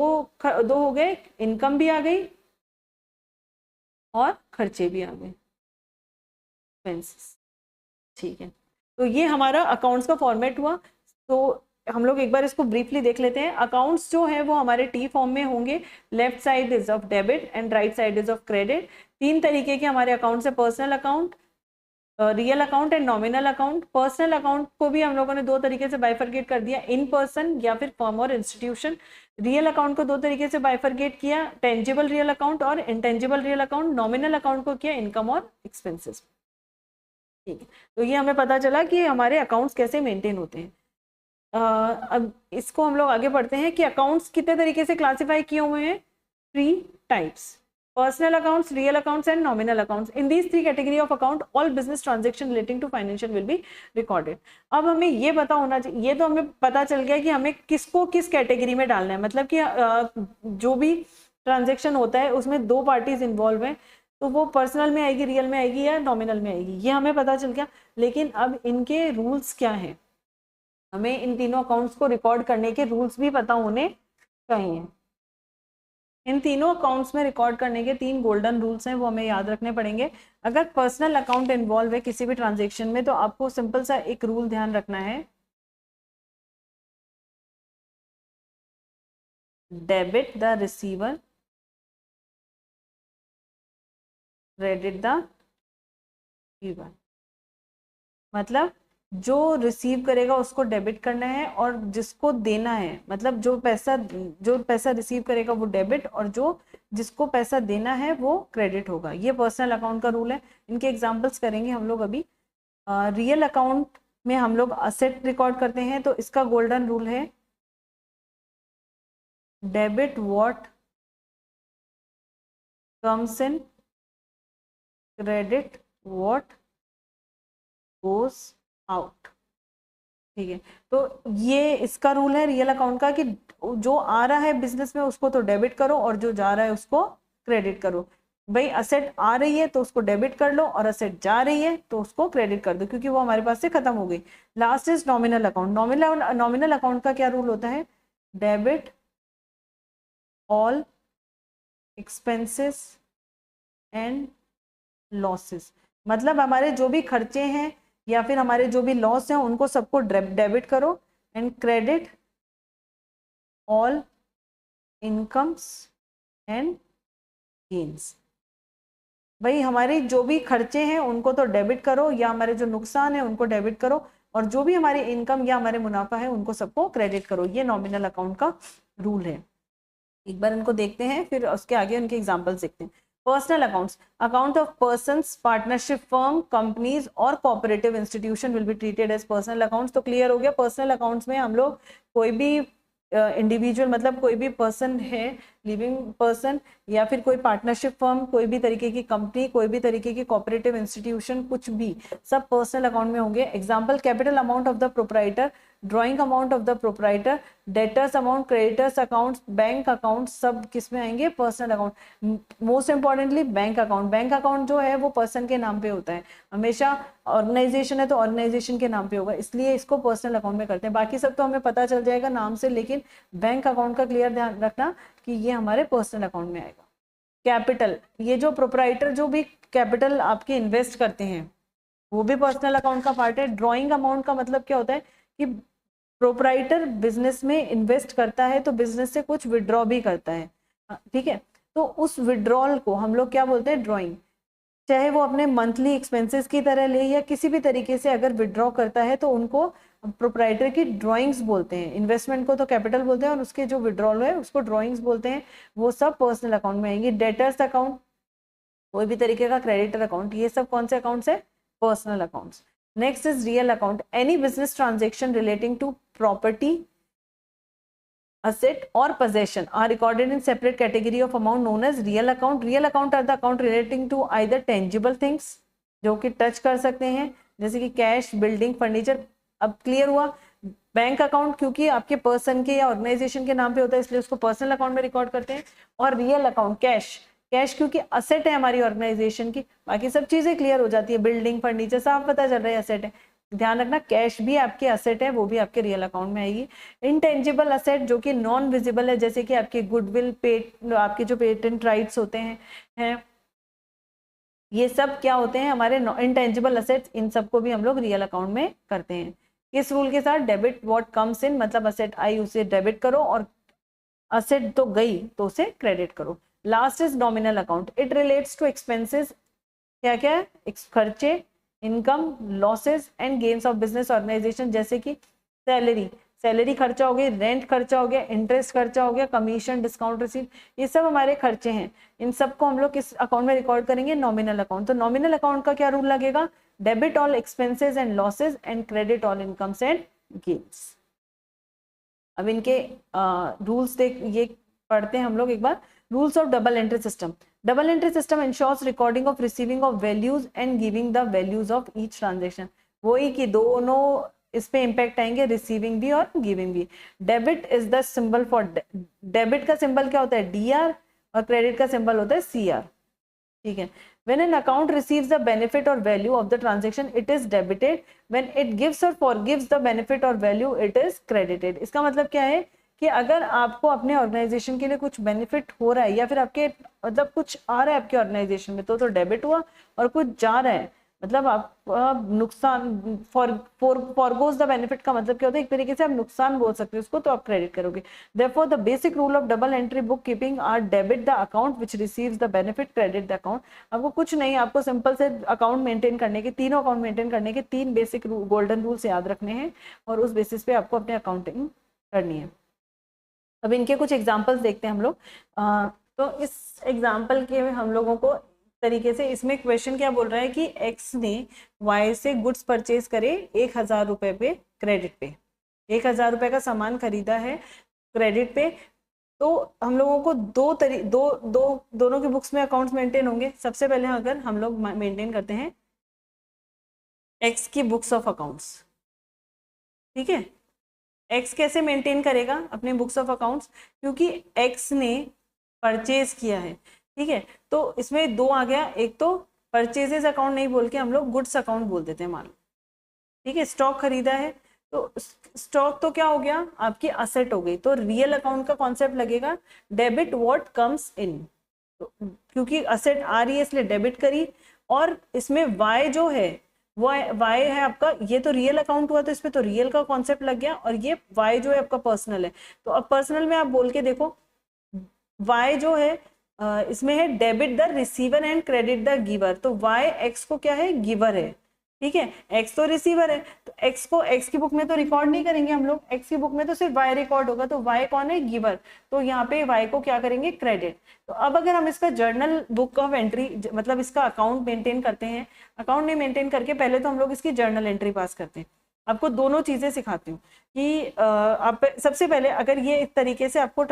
हो गए, इनकम भी आ गई और खर्चे भी आ गए, एक्सपेंसेस। ठीक है, तो ये हमारा अकाउंट्स का फॉर्मेट हुआ। तो हम लोग एक बार इसको ब्रीफली देख लेते हैं। अकाउंट्स जो है वो हमारे टी फॉर्म में होंगे, left side is of debit and right side is of credit. 3 तरीके के हमारे अकाउंट्स है, personal account, real account and nominal account. Personal account को भी हम लोगों ने 2 तरीके से बाइफरकेट कर दिया, इन पर्सन या फिर फर्म और इंस्टीट्यूशन। रियल अकाउंट को 2 तरीके से बाइफरकेट किया, टेंजिबल रियल अकाउंट और intangible real account. Nominal account को किया इनकम और एक्सपेंसेस। ठीक है, तो ये हमें पता चला कि हमारे अकाउंट्स कैसे मेंटेन होते हैं। अब इसको हम लोग आगे बढ़ते हैं कि अकाउंट्स कितने तरीके से क्लासिफाई किए हुए हैं। 3 types, personal accounts, real accounts and nominal accounts. In these 3 category of account, all business transaction relating to financial will be recorded. अब हमें ये पता होना चाहिए, ये तो हमें पता चल गया कि हमें किसको किस कैटेगरी में डालना है, मतलब कि जो भी ट्रांजेक्शन होता है उसमें 2 पार्टीज इन्वॉल्व हैं, तो वो पर्सनल में आएगी, रियल में आएगी या नॉमिनल में आएगी, ये हमें पता चल गया। लेकिन अब इनके रूल्स क्या हैं, हमें इन तीनों अकाउंट्स को रिकॉर्ड करने के रूल्स भी पता होने चाहिए। इन तीनों अकाउंट्स में रिकॉर्ड करने के 3 गोल्डन रूल्स हैं, वो हमें याद रखने पड़ेंगे। अगर पर्सनल अकाउंट इन्वॉल्व है किसी भी ट्रांजेक्शन में, तो आपको सिंपल सा एक रूल ध्यान रखना है, debit the receiver, credit the giver. मतलब जो रिसीव करेगा उसको डेबिट करना है, और जिसको देना है, मतलब जो पैसा रिसीव करेगा वो डेबिट, और जिसको पैसा देना है वो क्रेडिट होगा। ये पर्सनल अकाउंट का रूल है। इनके एग्जांपल्स करेंगे हम लोग अभी। रियल अकाउंट में हम लोग असेट रिकॉर्ड करते हैं, तो इसका गोल्डन रूल है, debit what comes in, credit what goes out. ठीक है, तो ये इसका रूल है रियल अकाउंट का कि जो आ रहा है बिजनेस में उसको तो डेबिट करो और जो जा रहा है उसको क्रेडिट करो। भाई असेट आ रही है तो उसको डेबिट कर लो और असेट जा रही है तो उसको क्रेडिट कर दो, क्योंकि वो हमारे पास से खत्म हो गई। Last is nominal account. Nominal account का क्या रूल होता है? Debit all expenses and losses, मतलब हमारे जो भी खर्चे हैं या फिर हमारे जो भी लॉस हैं उनको सबको डेबिट करो, and credit all incomes and gains. भाई हमारे जो भी खर्चे हैं उनको तो डेबिट करो, या हमारे जो नुकसान है उनको डेबिट करो, और जो भी हमारी इनकम या हमारे मुनाफा है उनको सबको क्रेडिट करो। ये नॉमिनल अकाउंट का रूल है। एक बार इनको देखते हैं, फिर उसके आगे उनके एग्जांपल्स देखते हैं। Personal accounts, account of persons, partnership firm, companies और cooperative institution will be treated as personal accounts. तो क्लियर हो गया, पर्सनल अकाउंट्स में हम लोग कोई भी इंडिविजुअल मतलब कोई भी पर्सन है, लिविंग पर्सन, या फिर कोई पार्टनरशिप फर्म, कोई भी तरीके की कंपनी, कोई भी तरीके की कोऑपरेटिव इंस्टीट्यूशन, कुछ भी, सब पर्सनल अकाउंट में होंगे। Example, capital amount of the proprietor, drawing amount of the proprietor, debtors amount, creditors account, bank account, सब किसमें आएंगे? Personal account. Most importantly bank account. Bank account जो है वो पर्सन के नाम पे होता है हमेशा, ऑर्गेनाइजेशन है तो ऑर्गेनाइजेशन के नाम पे होगा, इसलिए इसको पर्सनल अकाउंट में करते हैं। बाकी सब तो हमें पता चल जाएगा नाम से, लेकिन बैंक अकाउंट का क्लियर ध्यान रखना कि ये हमारे पर्सनल अकाउंट में आएगा। कैपिटल, ये जो प्रोप्राइटर जो भी कैपिटल आपके इन्वेस्ट करते हैं वो भी पर्सनल अकाउंट का पार्ट है। ड्रॉइंग अमाउंट का मतलब क्या होता है कि प्रोप्राइटर बिजनेस में इन्वेस्ट करता है तो बिजनेस से कुछ विड्रॉ भी करता है, ठीक है, तो उस विड्रॉल को हम लोग क्या बोलते हैं? ड्रॉइंग। चाहे वो अपने मंथली एक्सपेंसेस की तरह ले या किसी भी तरीके से अगर विड्रॉ करता है तो उनको प्रोप्राइटर की ड्राइंग्स बोलते हैं। इन्वेस्टमेंट को तो कैपिटल बोलते हैं और उसके जो विड्रॉल है उसको ड्राइंग्स बोलते हैं। वो सब पर्सनल अकाउंट में आएंगे। डेटर्स अकाउंट, कोई भी तरीके का क्रेडिटर अकाउंट, ये सब कौन से अकाउंट्स है? Personal accounts. Next is real account. Any business transaction relating to property, asset or possession are recorded in separate category of amount known as real account. Real account are the account relating to either tangible things जो कि touch कर सकते हैं, जैसे कि cash, building, furniture. अब clear हुआ। Bank account क्योंकि आपके पर्सन के या ऑर्गेनाइजेशन के नाम पे होता है इसलिए उसको पर्सनल अकाउंट में रिकॉर्ड करते हैं। और रियल अकाउंट कैश, कैश क्योंकि असेट है हमारी ऑर्गेनाइजेशन की। बाकी सब चीजें क्लियर हो जाती है, बिल्डिंग, फर्नीचर सब पता चल रहा है असेट है। ध्यान रखना कैश भी आपके असेट है, वो भी आपके रियल अकाउंट में आएगी। इनटेंजिबल असेट जो कि नॉन विजिबल है, जैसे कि आपके गुडविल, आपके जो पेटेंट राइट्स होते हैं ये सब क्या होते हैं? हमारे इनटेंजिबल असेट्स। इन सबको भी हम लोग रियल अकाउंट में करते हैं। किस रूल के साथ? डेबिट व्हाट कम्स इन, मतलब असेट आई उसे डेबिट करो और असेट तो गई तो उसे क्रेडिट करो। Last is nominal account. It relates to expenses, क्या क्या है? खर्चे, income, losses and gains of business organisation, जैसे कि सैलरी खर्चा हो गई, रेंट खर्चा हो गया, इंटरेस्ट खर्चा हो गया, कमीशन, डिस्काउंट रिसीव, ये सब हमारे खर्चे हैं। इन सबको हम लोग किस अकाउंट में रिकॉर्ड करेंगे? Nominal account. तो नॉमिनल अकाउंट का क्या रूल लगेगा? Debit all expenses and losses and credit all incomes and gains. अब इनके रूल्स देख, ये पढ़ते हैं हम लोग एक बार। Rules of double entry system. Double entry system ensures recording of receiving of values and giving the values of each transaction. वही कि दोनों इस पे इंपैक्ट आएंगे, रिसीविंग भी और गिविंग भी। Debit is the symbol for, debit का सिंबल क्या होता है? डीआर, और क्रेडिट का सिंबल होता है सीआर, ठीक है। When an account receives the benefit or value of the transaction, it is debited. When it gives or forgives the benefit or value, it is credited. इसका मतलब क्या है कि अगर आपको अपने ऑर्गेनाइजेशन के लिए कुछ बेनिफिट हो रहा है या फिर आपके मतलब कुछ आ रहा है आपके ऑर्गेनाइजेशन में तो डेबिट हुआ, और कुछ जा रहा है मतलब आप नुकसान, फॉरगोज द बेनिफिट का मतलब क्या होता है? एक तरीके से आप नुकसान बोल सकते हो उसको, तो आप क्रेडिट करोगे। Therefore the basic rule of double entry book keeping are debit the account which receives the benefit, credit the account. आपको कुछ नहीं, आपको सिंपल से अकाउंट मेंटेन करने के, तीनों अकाउंट मेंटेन करने के 3 बेसिक गोल्डन रूल्स याद रखने हैं और उस बेसिस पे आपको अपने अकाउंटिंग करनी है। अब इनके कुछ एग्जाम्पल्स देखते हैं हम लोग। तो इस एग्जाम्पल के हम लोगों को तरीके से, इसमें क्वेश्चन क्या बोल रहा है कि एक्स ने वाई से गुड्स परचेज करे 1000 रुपए पे क्रेडिट पे, 1000 रुपए का सामान खरीदा है क्रेडिट पे। तो हम लोगों को दोनों के बुक्स में अकाउंट्स मेंटेन होंगे। सबसे पहले अगर हम लोग मेंटेन करते हैं एक्स की बुक्स ऑफ अकाउंट्स, ठीक है। एक्स कैसे मेंटेन करेगा अपने बुक्स ऑफ अकाउंट्स, क्योंकि एक्स ने परचेज किया है, ठीक है। तो इसमें दो आ गया, एक तो परचेजेस अकाउंट नहीं बोल के हम लोग गुड्स अकाउंट बोल देते हैं मान लो, ठीक है। स्टॉक खरीदा है तो स्टॉक तो क्या हो गया, आपकी असेट हो गई। तो रियल अकाउंट का कॉन्सेप्ट लगेगा डेबिट व्हाट कम्स इन, तो क्योंकि असेट आ रही है इसलिए डेबिट करी। और इसमें वाई जो है वो वाई है आपका, ये तो रियल अकाउंट हुआ तो इसमें तो रियल का कॉन्सेप्ट लग गया, और ये वाई जो है आपका पर्सनल है। तो अब पर्सनल में आप बोल के देखो, वाई जो है इसमें है debit the receiver and credit the giver. तो वाई एक्स को क्या है, गिवर है, ठीक है। एक्स तो रिसीवर है, तो एक्स को एक्स की बुक में तो रिकॉर्ड नहीं करेंगे हम लोग, एक्स की बुक में तो सिर्फ वाई रिकॉर्ड होगा। तो वाई कौन है, गिवर। तो यहाँ पे वाई को क्या करेंगे, क्रेडिट। तो अब अगर हम इसका जर्नल बुक ऑफ एंट्री मतलब इसका अकाउंट मेंटेन करते हैं, अकाउंट नहीं मेंटेन करके पहले तो हम लोग इसकी जर्नल एंट्री पास करते हैं। आपको दोनों चीजें सिखाती हूँ कि आप सबसे पहले अगर ये इस तरीके से आपको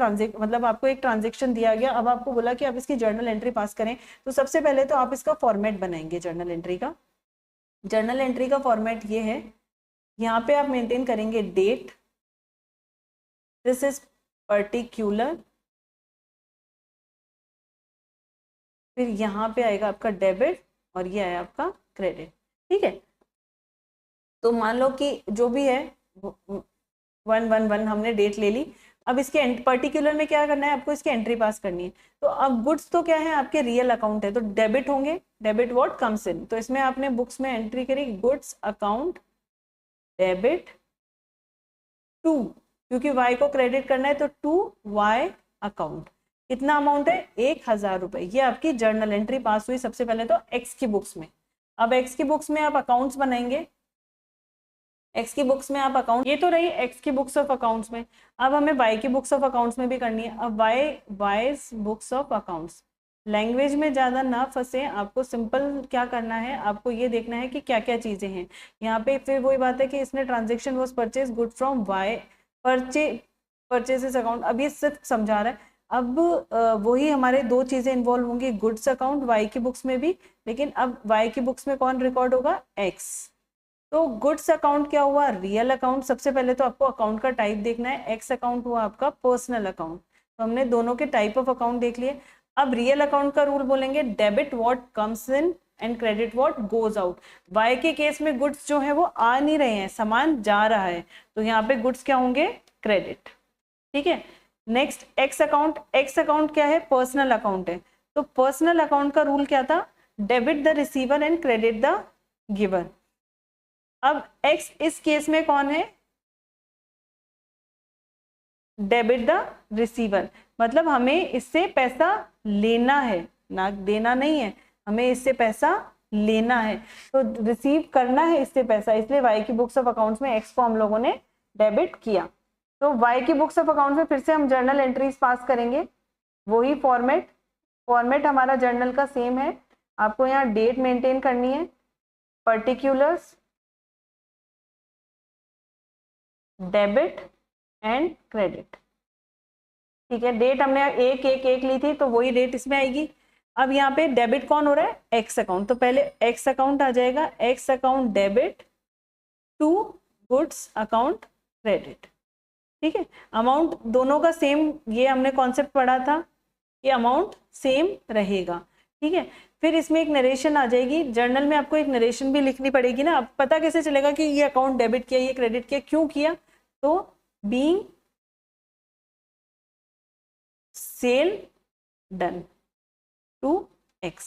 मतलब आपको एक ट्रांजेक्शन दिया गया, अब आपको बोला कि आप इसकी जर्नल एंट्री पास करें, तो सबसे पहले तो आप इसका फॉर्मेट बनाएंगे जर्नल एंट्री का। जर्नल एंट्री का फॉर्मेट ये है, यहाँ पे आप मेंटेन करेंगे डेट, दिस इज पर्टिकुलर, फिर यहाँ पे आएगा आपका डेबिट और ये आया आपका क्रेडिट, ठीक है। तो मान लो कि जो भी है 111 हमने डेट ले ली। अब इसके पर्टिकुलर में क्या करना है, आपको इसकी एंट्री पास करनी है। तो अब गुड्स तो क्या है, आपके रियल अकाउंट है, तो डेबिट होंगे, डेबिट व्हाट कम्स इन। तो इसमें आपने बुक्स में एंट्री करी गुड्स अकाउंट डेबिट टू, क्योंकि वाई को क्रेडिट करना है तो टू वाई अकाउंट। कितना अमाउंट है, 1000 रुपए। ये आपकी जर्नल एंट्री पास हुई सबसे पहले तो एक्स की बुक्स में। अब एक्स की बुक्स में आप अकाउंट्स बनाएंगे, एक्स की बुक्स में आप अकाउंट, ये तो रही एक्स की बुक्स ऑफ अकाउंट्स में। अब हमें वाई की बुक्स ऑफ अकाउंट्स में भी करनी है। अब wise books of accounts, language में ज्यादा ना फंसे, आपको सिंपल क्या करना है, आपको ये देखना है कि क्या क्या चीजें हैं यहाँ पे। फिर वही बात है कि इसने transaction was purchase good from Y, purchases account, अब ये सिर्फ समझा रहा है। अब वही हमारे दो चीजें इन्वॉल्व होंगी, गुड्स अकाउंट वाई की बुक्स में भी, लेकिन अब वाई की बुक्स में कौन रिकॉर्ड होगा, एक्स। तो गुड्स अकाउंट क्या हुआ, रियल अकाउंट। सबसे पहले तो आपको अकाउंट का टाइप देखना है, एक्स अकाउंट हुआ आपका पर्सनल अकाउंट। तो हमने दोनों के टाइप ऑफ अकाउंट देख लिए। अब रियल अकाउंट का रूल बोलेंगे debit what comes in and credit what goes out. Y के केस में गुड्स जो है वो आ नहीं रहे हैं, सामान जा रहा है, तो यहाँ पे गुड्स क्या होंगे, क्रेडिट, ठीक है। Next x account, x account क्या है, पर्सनल अकाउंट है। तो पर्सनल अकाउंट का रूल क्या था, debit the receiver and credit the giver. अब एक्स इस केस में कौन है, डेबिट द रिसीवर, मतलब हमें इससे पैसा लेना है, ना देना नहीं है, हमें इससे पैसा लेना है, तो रिसीव करना है इससे पैसा, इसलिए वाई की बुक्स ऑफ अकाउंट्स में एक्स को हम लोगों ने डेबिट किया। तो वाई की बुक्स ऑफ अकाउंट्स में फिर से हम जर्नल एंट्रीज पास करेंगे, वही फॉर्मेट हमारा जर्नल का सेम है। आपको यहाँ डेट मेंटेन करनी है, पर्टिकुलर्स, डेबिट एंड क्रेडिट, ठीक है। डेट हमने एक एक एक ली थी तो वही डेट इसमें आएगी। अब यहाँ पे डेबिट कौन हो रहा है, एक्स अकाउंट, तो पहले एक्स अकाउंट आ जाएगा, X account debit to goods account credit, ठीक है। अमाउंट दोनों का सेम, ये हमने कॉन्सेप्ट पढ़ा था, ये अमाउंट सेम रहेगा, ठीक है। फिर इसमें एक नरेशन आ जाएगी, जर्नल में आपको एक नरेशन भी लिखनी पड़ेगी ना। अब पता कैसे चलेगा कि ये अकाउंट डेबिट किया, ये क्रेडिट किया, क्यों किया, तो being sale done to X,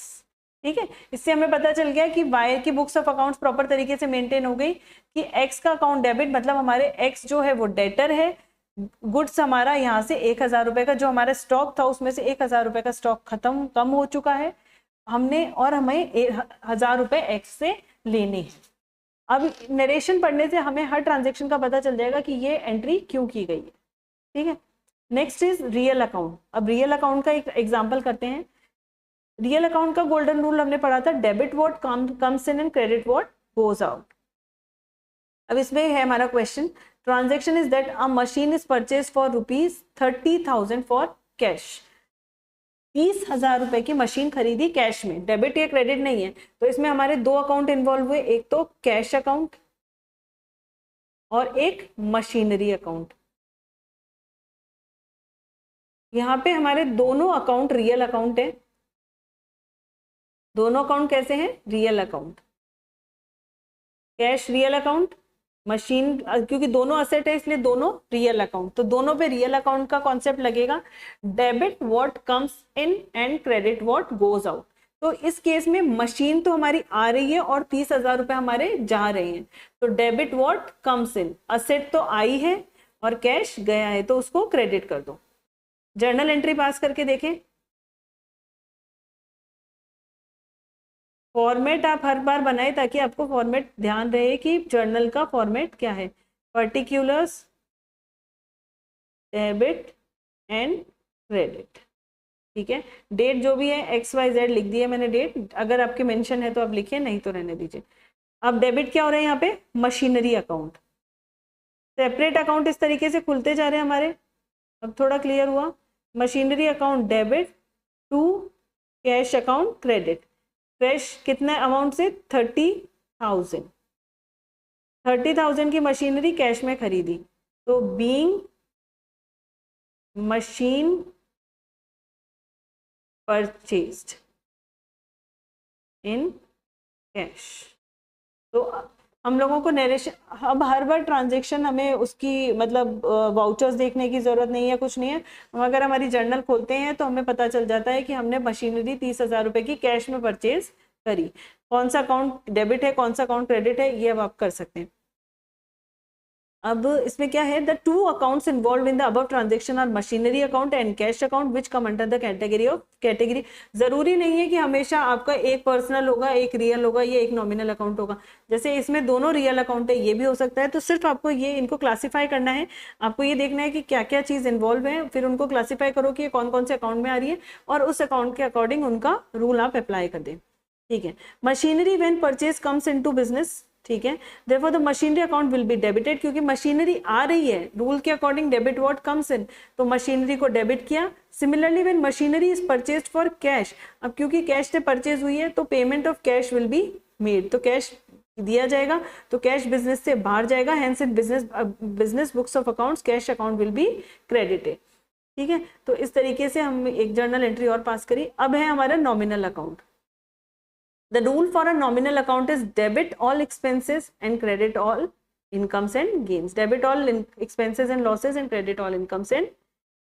ठीक है। इससे हमें पता चल गया कि वाई की बुक्स ऑफ अकाउंट्स प्रॉपर तरीके से मेंटेन हो गई, कि एक्स का अकाउंट डेबिट मतलब हमारे एक्स जो है वो डेटर है, गुड्स हमारा यहाँ से 1000 रुपए का जो हमारा स्टॉक था उसमें से 1000 रुपए का स्टॉक खत्म कम हो चुका है हमने, और हमें 1000 रुपए एक्स से लेने हैं। अब नरेशन पढ़ने से हमें हर ट्रांजेक्शन का पता चल जाएगा कि ये एंट्री क्यों की गई है, ठीक है। Next is real account. अब रियल अकाउंट का एक एग्जांपल करते हैं। रियल अकाउंट का गोल्डन रूल हमने पढ़ा था, debit what comes in and credit what goes out. अब इसमें है हमारा question, transaction is that a machine is purchase for ₹30,000 for cash. 30,000 रुपए की मशीन खरीदी कैश में, डेबिट या क्रेडिट नहीं है। तो इसमें हमारे दो अकाउंट इन्वॉल्व हुए, एक तो कैश अकाउंट और एक मशीनरी अकाउंट। यहाँ पे हमारे दोनों अकाउंट रियल अकाउंट है। दोनों अकाउंट कैसे हैं? Real account. Cash real account, machine क्योंकि दोनों असेट है इसलिए दोनों रियल अकाउंट, तो दोनों पे रियल अकाउंट का कॉन्सेप्ट लगेगा। Debit what comes in and credit what goes out. तो इस केस में मशीन तो हमारी आ रही है और 30,000 रुपए हमारे जा रहे हैं, तो debit what comes in, asset तो आई है और कैश गया है तो उसको क्रेडिट कर दो। जर्नल एंट्री पास करके देखें। फॉर्मेट आप हर बार बनाए ताकि आपको फॉर्मेट ध्यान रहे कि जर्नल का फॉर्मेट क्या है। पर्टिकुलर्स, डेबिट एंड क्रेडिट, ठीक है। डेट जो भी है XYZ लिख दिया मैंने डेट, अगर आपके मेंशन है तो आप लिखिए, नहीं तो रहने दीजिए। अब डेबिट क्या हो रहा है यहाँ पे? Machinery account. सेपरेट अकाउंट इस तरीके से खुलते जा रहे हैं हमारे। अब थोड़ा क्लियर हुआ? Machinery account debit to cash account credit. Cash कितना अमाउंट से? 30,000। 30,000 की मशीनरी कैश में खरीदी, तो being machine purchased in cash. तो हम लोगों को नरेशन, अब हर बार ट्रांजेक्शन हमें उसकी मतलब वाउचर्स देखने की जरूरत नहीं है, कुछ नहीं है। हम अगर हमारी जर्नल खोलते हैं तो हमें पता चल जाता है कि हमने मशीनरी 30,000 रुपए की कैश में परचेज करी। कौन सा अकाउंट डेबिट है, कौन सा अकाउंट क्रेडिट है, ये अब आप कर सकते हैं। अब इसमें क्या है? The two accounts involve in the above transaction are machinery account and cash account which come under the category of category. जरूरी नहीं है कि हमेशा आपका एक पर्सनल होगा, एक रियल होगा, ये एक नॉमिनल अकाउंट होगा। जैसे इसमें दोनों रियल अकाउंट है, ये भी हो सकता है। तो सिर्फ आपको ये इनको क्लासीफाई करना है, आपको ये देखना है कि क्या क्या चीज इन्वॉल्व है, फिर उनको क्लासीफाई करो कि कौन कौन से अकाउंट में आ रही है और उस अकाउंट के अकॉर्डिंग उनका रूल आप अप्लाई कर दें, ठीक है। Machinery when purchase comes into business, ठीक है, therefore the machinery account will be debited, क्योंकि मशीनरी आ रही है रूल के अकॉर्डिंग डेबिट व्हाट कम्स इन, तो मशीनरी को डेबिट किया। Similarly when machinery is purchased for cash, अब क्योंकि कैश से परचेज हुई है तो payment of cash will be made, तो कैश दिया जाएगा, तो कैश बिजनेस से बाहर जाएगा, hence in business books of accounts cash account will be credited, ठीक है। तो इस तरीके से हम एक जर्नल एंट्री और पास करी। अब है हमारा nominal account. The rule for a nominal account is debit all expenses and credit all incomes and gains. Debit all expenses and losses and credit all incomes and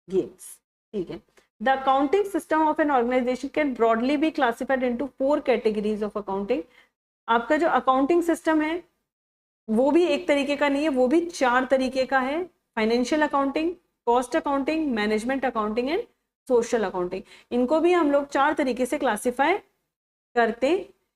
gains. ठीक है. The accounting system of an organization can broadly be classified into 4 categories of accounting. आपका जो accounting system है वो भी एक तरीके का नहीं है, वो भी 4 तरीके का है। Financial accounting, cost accounting, management accounting and social accounting. इनको भी हम लोग 4 तरीके से क्लासीफाई करते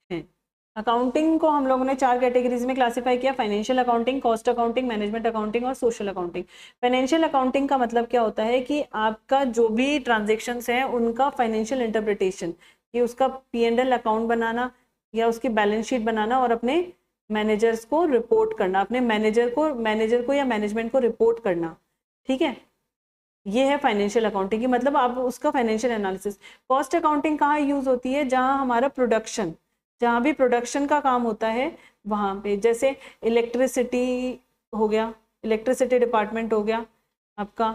हैं। अकाउंटिंग को हम लोगों ने 4 कैटेगरीज में क्लासिफाई किया, financial accounting, cost accounting, management accounting और सोशल अकाउंटिंग। फाइनेंशियल अकाउंटिंग का मतलब क्या होता है कि आपका जो भी ट्रांजेक्शन्स हैं उनका फाइनेंशियल इंटरप्रिटेशन, कि उसका P&L अकाउंट बनाना या उसकी बैलेंस शीट बनाना और अपने मैनेजर्स को रिपोर्ट करना, अपने मैनेजर को या मैनेजमेंट को रिपोर्ट करना, ठीक है। ये है फाइनेंशियल अकाउंटिंग की मतलब आप उसका फाइनेंशियल एनालिसिस। कॉस्ट अकाउंटिंग कहाँ यूज होती है? जहाँ हमारा प्रोडक्शन, जहाँ भी प्रोडक्शन का काम होता है वहाँ पे, जैसे इलेक्ट्रिसिटी हो गया, इलेक्ट्रिसिटी डिपार्टमेंट हो गया आपका,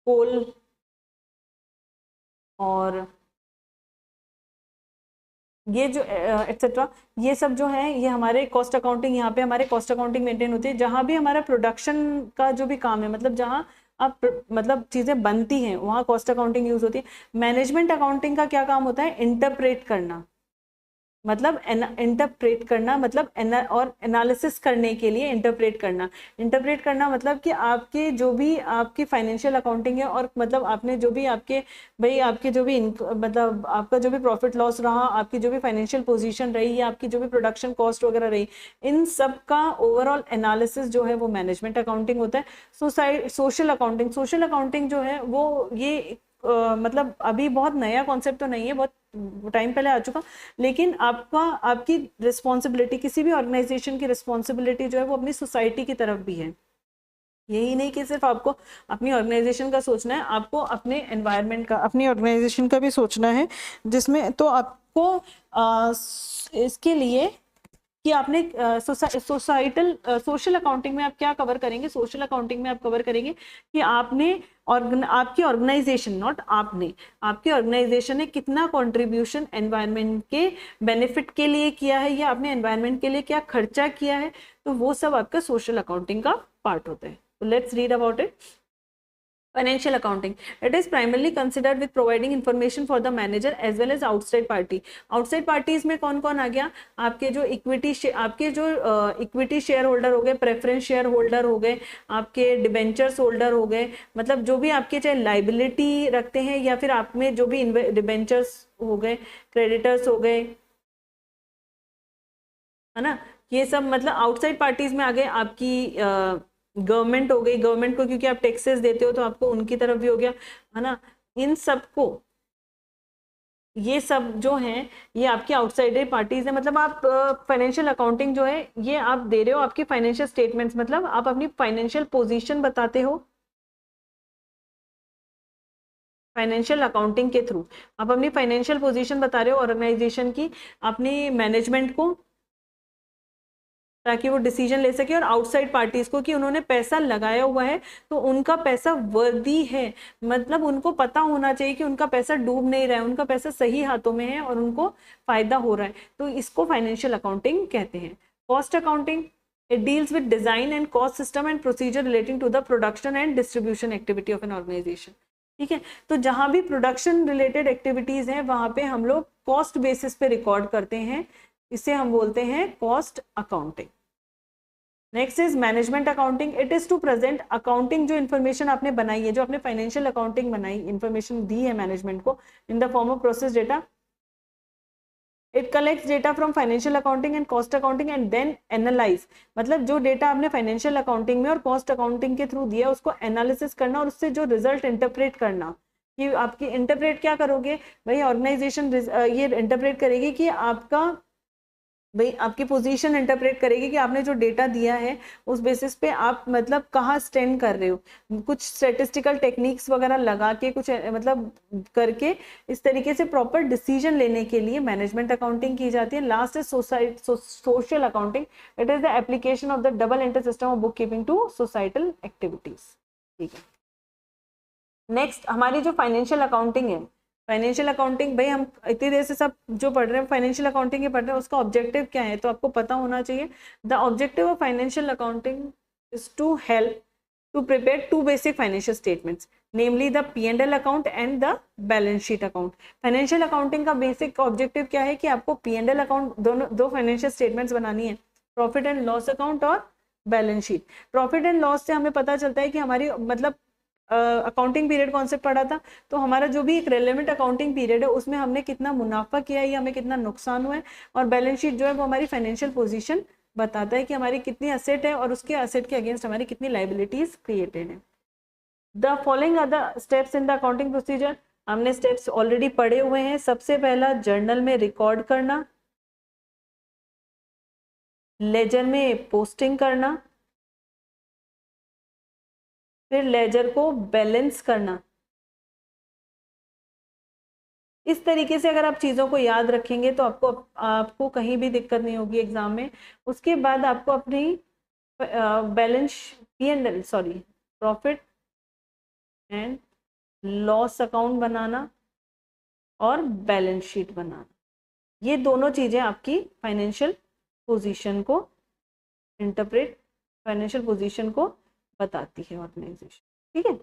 कोल और ये जो एक्सेट्रा, ये सब जो है ये हमारे कॉस्ट अकाउंटिंग, यहाँ पे हमारे कॉस्ट अकाउंटिंग मेंटेन होती है। जहाँ भी हमारा प्रोडक्शन का जो भी काम है, मतलब जहाँ आप मतलब चीज़ें बनती हैं वहाँ कॉस्ट अकाउंटिंग यूज होती है। मैनेजमेंट अकाउंटिंग का क्या काम होता है? इंटरप्रेट करना, मतलब इंटरप्रेट करना मतलब और एनालिसिस करने के लिए इंटरप्रेट करना मतलब कि आपके जो भी आपकी फाइनेंशियल अकाउंटिंग है और मतलब आपने जो भी आपके जो भी मतलब आपका जो भी प्रॉफिट लॉस रहा, आपकी जो भी फाइनेंशियल पोजीशन रही या आपकी जो भी प्रोडक्शन कॉस्ट वगैरह रही, इन सब का ओवरऑल एनालिसिस जो है वो मैनेजमेंट अकाउंटिंग होता है। सोशल अकाउंटिंग जो है वो ये मतलब अभी बहुत नया कॉन्सेप्ट तो नहीं है, बहुत टाइम पहले आ चुका, लेकिन आपकी रिस्पॉन्सिबिलिटी, किसी भी ऑर्गेनाइजेशन की रिस्पॉन्सिबिलिटी जो है वो अपनी सोसाइटी की तरफ भी है। यही नहीं कि सिर्फ आपको अपनी ऑर्गेनाइजेशन का सोचना है, आपको अपने एनवायरनमेंट का, अपनी ऑर्गेनाइजेशन का भी सोचना है, जिसमें तो आपको इसके लिए कि आपने सोशल अकाउंटिंग में आप क्या कवर करेंगे, सोशल अकाउंटिंग में आप कवर करेंगे कि आपने आपकी ऑर्गेनाइजेशन, नॉट आपने, आपकी ऑर्गेनाइजेशन ने कितना कंट्रीब्यूशन एनवायरनमेंट के बेनिफिट के लिए किया है या आपने एनवायरनमेंट के लिए क्या खर्चा किया है, तो वो सब आपका सोशल अकाउंटिंग का पार्ट होता है. तो let's read about it. Financial accounting, it is primarily considered with providing information for the manager as well as outside party. outside parties में कौन कौन आ गया, आपके जो इक्विटी शेयर होल्डर हो गए, प्रेफरेंस शेयर होल्डर हो गए, आपके डिबेंचर्स होल्डर हो गए, मतलब जो भी आपके चाहे लाइबिलिटी रखते हैं या फिर आप में जो भी डिबेंचर्स हो गए, क्रेडिटर्स हो गए, है ना, ये सब मतलब आउटसाइड पार्टीज में आ गए. आपकी गवर्नमेंट हो गई, गवर्नमेंट को क्योंकि आप टैक्सेस देते हो तो आपको उनकी तरफ भी हो गया, है ना. इन सबको, ये सब जो हैं ये आपकी आउटसाइडर पार्टीज है. मतलब आप फाइनेंशियल अकाउंटिंग जो है ये आप दे रहे हो आपकी फाइनेंशियल स्टेटमेंट्स, मतलब आप अपनी फाइनेंशियल पोजीशन बताते हो. फाइनेंशियल अकाउंटिंग के थ्रू आप अपनी फाइनेंशियल पोजीशन बता रहे हो ऑर्गेनाइजेशन की, अपनी मैनेजमेंट को, ताकि वो डिसीजन ले सके, और आउटसाइड पार्टीज को कि उन्होंने पैसा लगाया हुआ है तो उनका पैसा वर्दी है, मतलब उनको पता होना चाहिए कि उनका पैसा डूब नहीं रहा है, उनका पैसा सही हाथों में है और उनको फायदा हो रहा है, तो इसको फाइनेंशियल अकाउंटिंग कहते हैं. Cost accounting, it deals with design and cost system and procedure relating to the production and distribution activity of an organisation. ठीक है, तो जहां भी प्रोडक्शन रिलेटेड एक्टिविटीज हैं वहां पे हम लोग कॉस्ट बेसिस पे रिकॉर्ड करते हैं, इसे हम बोलते हैं cost accounting. Next is management accounting. It is to present accounting, जो इन्फॉर्मेशन आपने बनाई है, जो आपने फाइनेंशियल अकाउंटिंग बनाई, इन्फॉर्मेशन दी है मैनेजमेंट को in the form of process data. It collects data from financial accounting and cost accounting and then analyse, मतलब जो डेटा आपने फाइनेंशियल अकाउंटिंग में और कॉस्ट अकाउंटिंग के थ्रू दिया उसको एनालिसिस करना और उससे जो रिजल्ट इंटरप्रेट करना, कि आपकी इंटरप्रेट क्या करोगे भाई, ऑर्गेनाइजेशन ये इंटरप्रेट करेगी कि आपका भाई आपकी पोजीशन इंटरप्रेट करेगी कि आपने जो डेटा दिया है उस बेसिस पे आप मतलब कहाँ स्टैंड कर रहे हो, कुछ स्टैटिस्टिकल टेक्निक्स वगैरह लगा के कुछ मतलब करके इस तरीके से प्रॉपर डिसीजन लेने के लिए मैनेजमेंट अकाउंटिंग की जाती है. Last is social accounting. It is the application of the double entry system of book keeping to societal activities. ठीक है, नेक्स्ट हमारी जो फाइनेंशियल अकाउंटिंग है, फाइनेंशियल अकाउंटिंग भाई हम इतनी देर से सब जो पढ़ रहे हैं फाइनेंशियल अकाउंटिंग के पढ़ रहे हैं, उसका ऑब्जेक्टिव क्या है तो आपको पता होना चाहिए. The objective of financial accounting is to help to prepare to basic financial statements, namely the P&L account and the balance sheet account. Financial accounting का बेसिक ऑब्जेक्टिव क्या है कि आपको P&L अकाउंट दो फाइनेंशियल स्टेटमेंट्स बनानी है, profit and loss account और balance sheet. Profit and loss से हमें पता चलता है कि हमारी मतलब अकाउंटिंग पीरियड कौन से पढ़ा था, तो हमारा जो भी एक रेलेवेंट अकाउंटिंग पीरियड है उसमें हमने कितना मुनाफा किया है या हमें कितना नुकसान हुआ है, और बैलेंस शीट जो है वो हमारी फाइनेंशियल पोजीशन बताता है कि हमारी कितनी असेट है और उसके असेट के अगेंस्ट हमारी कितनी लाइबिलिटीज क्रिएटेड है. The following are the steps in the accounting procedure. हमने स्टेप्स ऑलरेडी पढ़े हुए हैं. सबसे पहला जर्नल में रिकॉर्ड करना, लेजर में पोस्टिंग करना, फिर लेजर को बैलेंस करना. इस तरीके से अगर आप चीज़ों को याद रखेंगे तो आपको कहीं भी दिक्कत नहीं होगी एग्जाम में. उसके बाद आपको अपनी प्रॉफिट एंड लॉस अकाउंट बनाना और बैलेंस शीट बनाना. ये दोनों चीज़ें आपकी फाइनेंशियल पोजीशन को फाइनेंशियल पोजीशन को बताती है ऑर्गेनाइजेशन. ठीक है,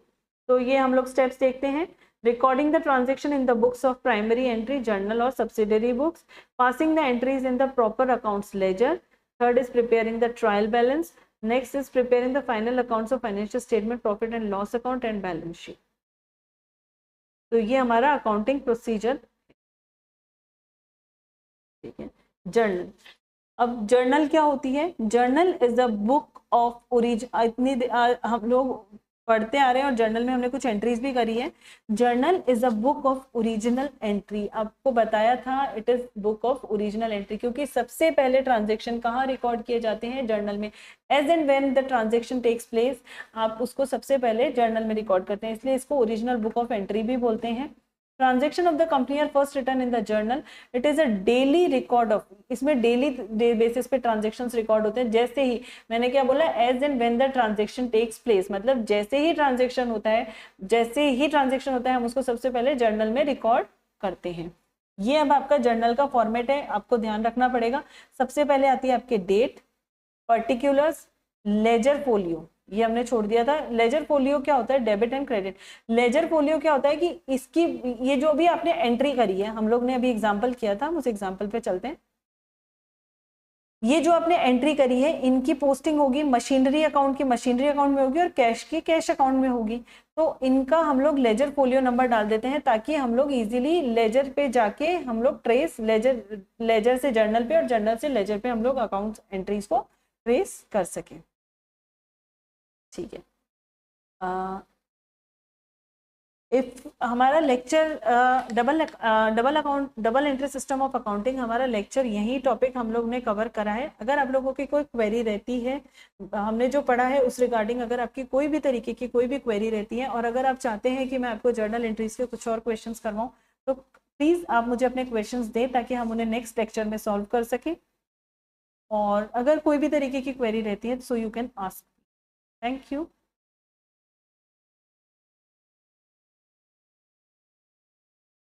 तो ये हम लोग स्टेप्स देखते हैं. Recording the transaction in the books of primary entry, journal और subsidiary books, passing the entries in the proper accounts ledger. Third is preparing the trial balance. Next is preparing the final accounts of financial statement, profit and loss account and balance sheet. तो ये हमारा accounting procedure. ठीक है, journal. अब journal क्या होती है? Journal is the book of origin. हम लोग पढ़ते आ रहे हैं और जर्नल में हमने कुछ एंट्रीज भी करी है. Journal is a book of original entry. आपको बताया था it is book of original entry, क्योंकि सबसे पहले ट्रांजेक्शन कहाँ रिकॉर्ड किए जाते हैं? जर्नल में. As and when the transaction takes place, आप उसको सबसे पहले जर्नल में रिकॉर्ड करते हैं, इसलिए इसको ओरिजिनल बुक ऑफ एंट्री भी बोलते हैं. Transaction of the company are first return in the journal, it is a daily record of, इसमें डेली बेसिस पे ट्रांजेक्शन रिकॉर्ड होते हैं। जैसे ही मैंने क्या बोला, as and when the transaction takes place, मतलब जैसे ही ट्रांजेक्शन होता है, जैसे ही ट्रांजेक्शन होता है हम उसको सबसे पहले जर्नल में रिकॉर्ड करते हैं। ये अब आपका जर्नल का फॉर्मेट है, आपको ध्यान रखना पड़ेगा। सबसे पहले आती है आपके डेट, पर्टिकुलर्स, लेजर फोलियो, ये हमने छोड़ दिया था। लेजर फोलियो क्या होता है, debit and credit. Ledger folio क्या होता है कि इसकी, ये जो भी आपने एंट्री करी है, हम लोग ने अभी एग्जांपल किया था, हम उस एग्जांपल पे चलते हैं। ये जो आपने एंट्री करी है, इनकी पोस्टिंग होगी मशीनरी अकाउंट की मशीनरी अकाउंट में होगी और कैश की कैश अकाउंट में होगी। तो इनका हम लोग लेजर फोलियो नंबर डाल देते हैं ताकि हम लोग इजीली लेजर पे जाके हम लोग ट्रेस, लेजर से जर्नल पे और जर्नल से लेजर पे हम लोग अकाउंट एंट्रीज को ट्रेस कर सकें। ठीक है। इफ हमारा lecture double entry system of accounting, हमारा लेक्चर यही टॉपिक हम लोग ने कवर करा है। अगर आप लोगों की कोई क्वेरी रहती है, हमने जो पढ़ा है उस रिगार्डिंग अगर आपकी कोई भी तरीके की कोई भी क्वेरी रहती है, और अगर आप चाहते हैं कि मैं आपको जर्नल एंट्रीज के कुछ और क्वेश्चंस करवाऊं, तो प्लीज़ आप मुझे अपने क्वेश्चंस दें ताकि हम उन्हें नेक्स्ट लेक्चर में सॉल्व कर सकें। और अगर कोई भी तरीके की क्वेरी रहती है, so you can ask. Thank you.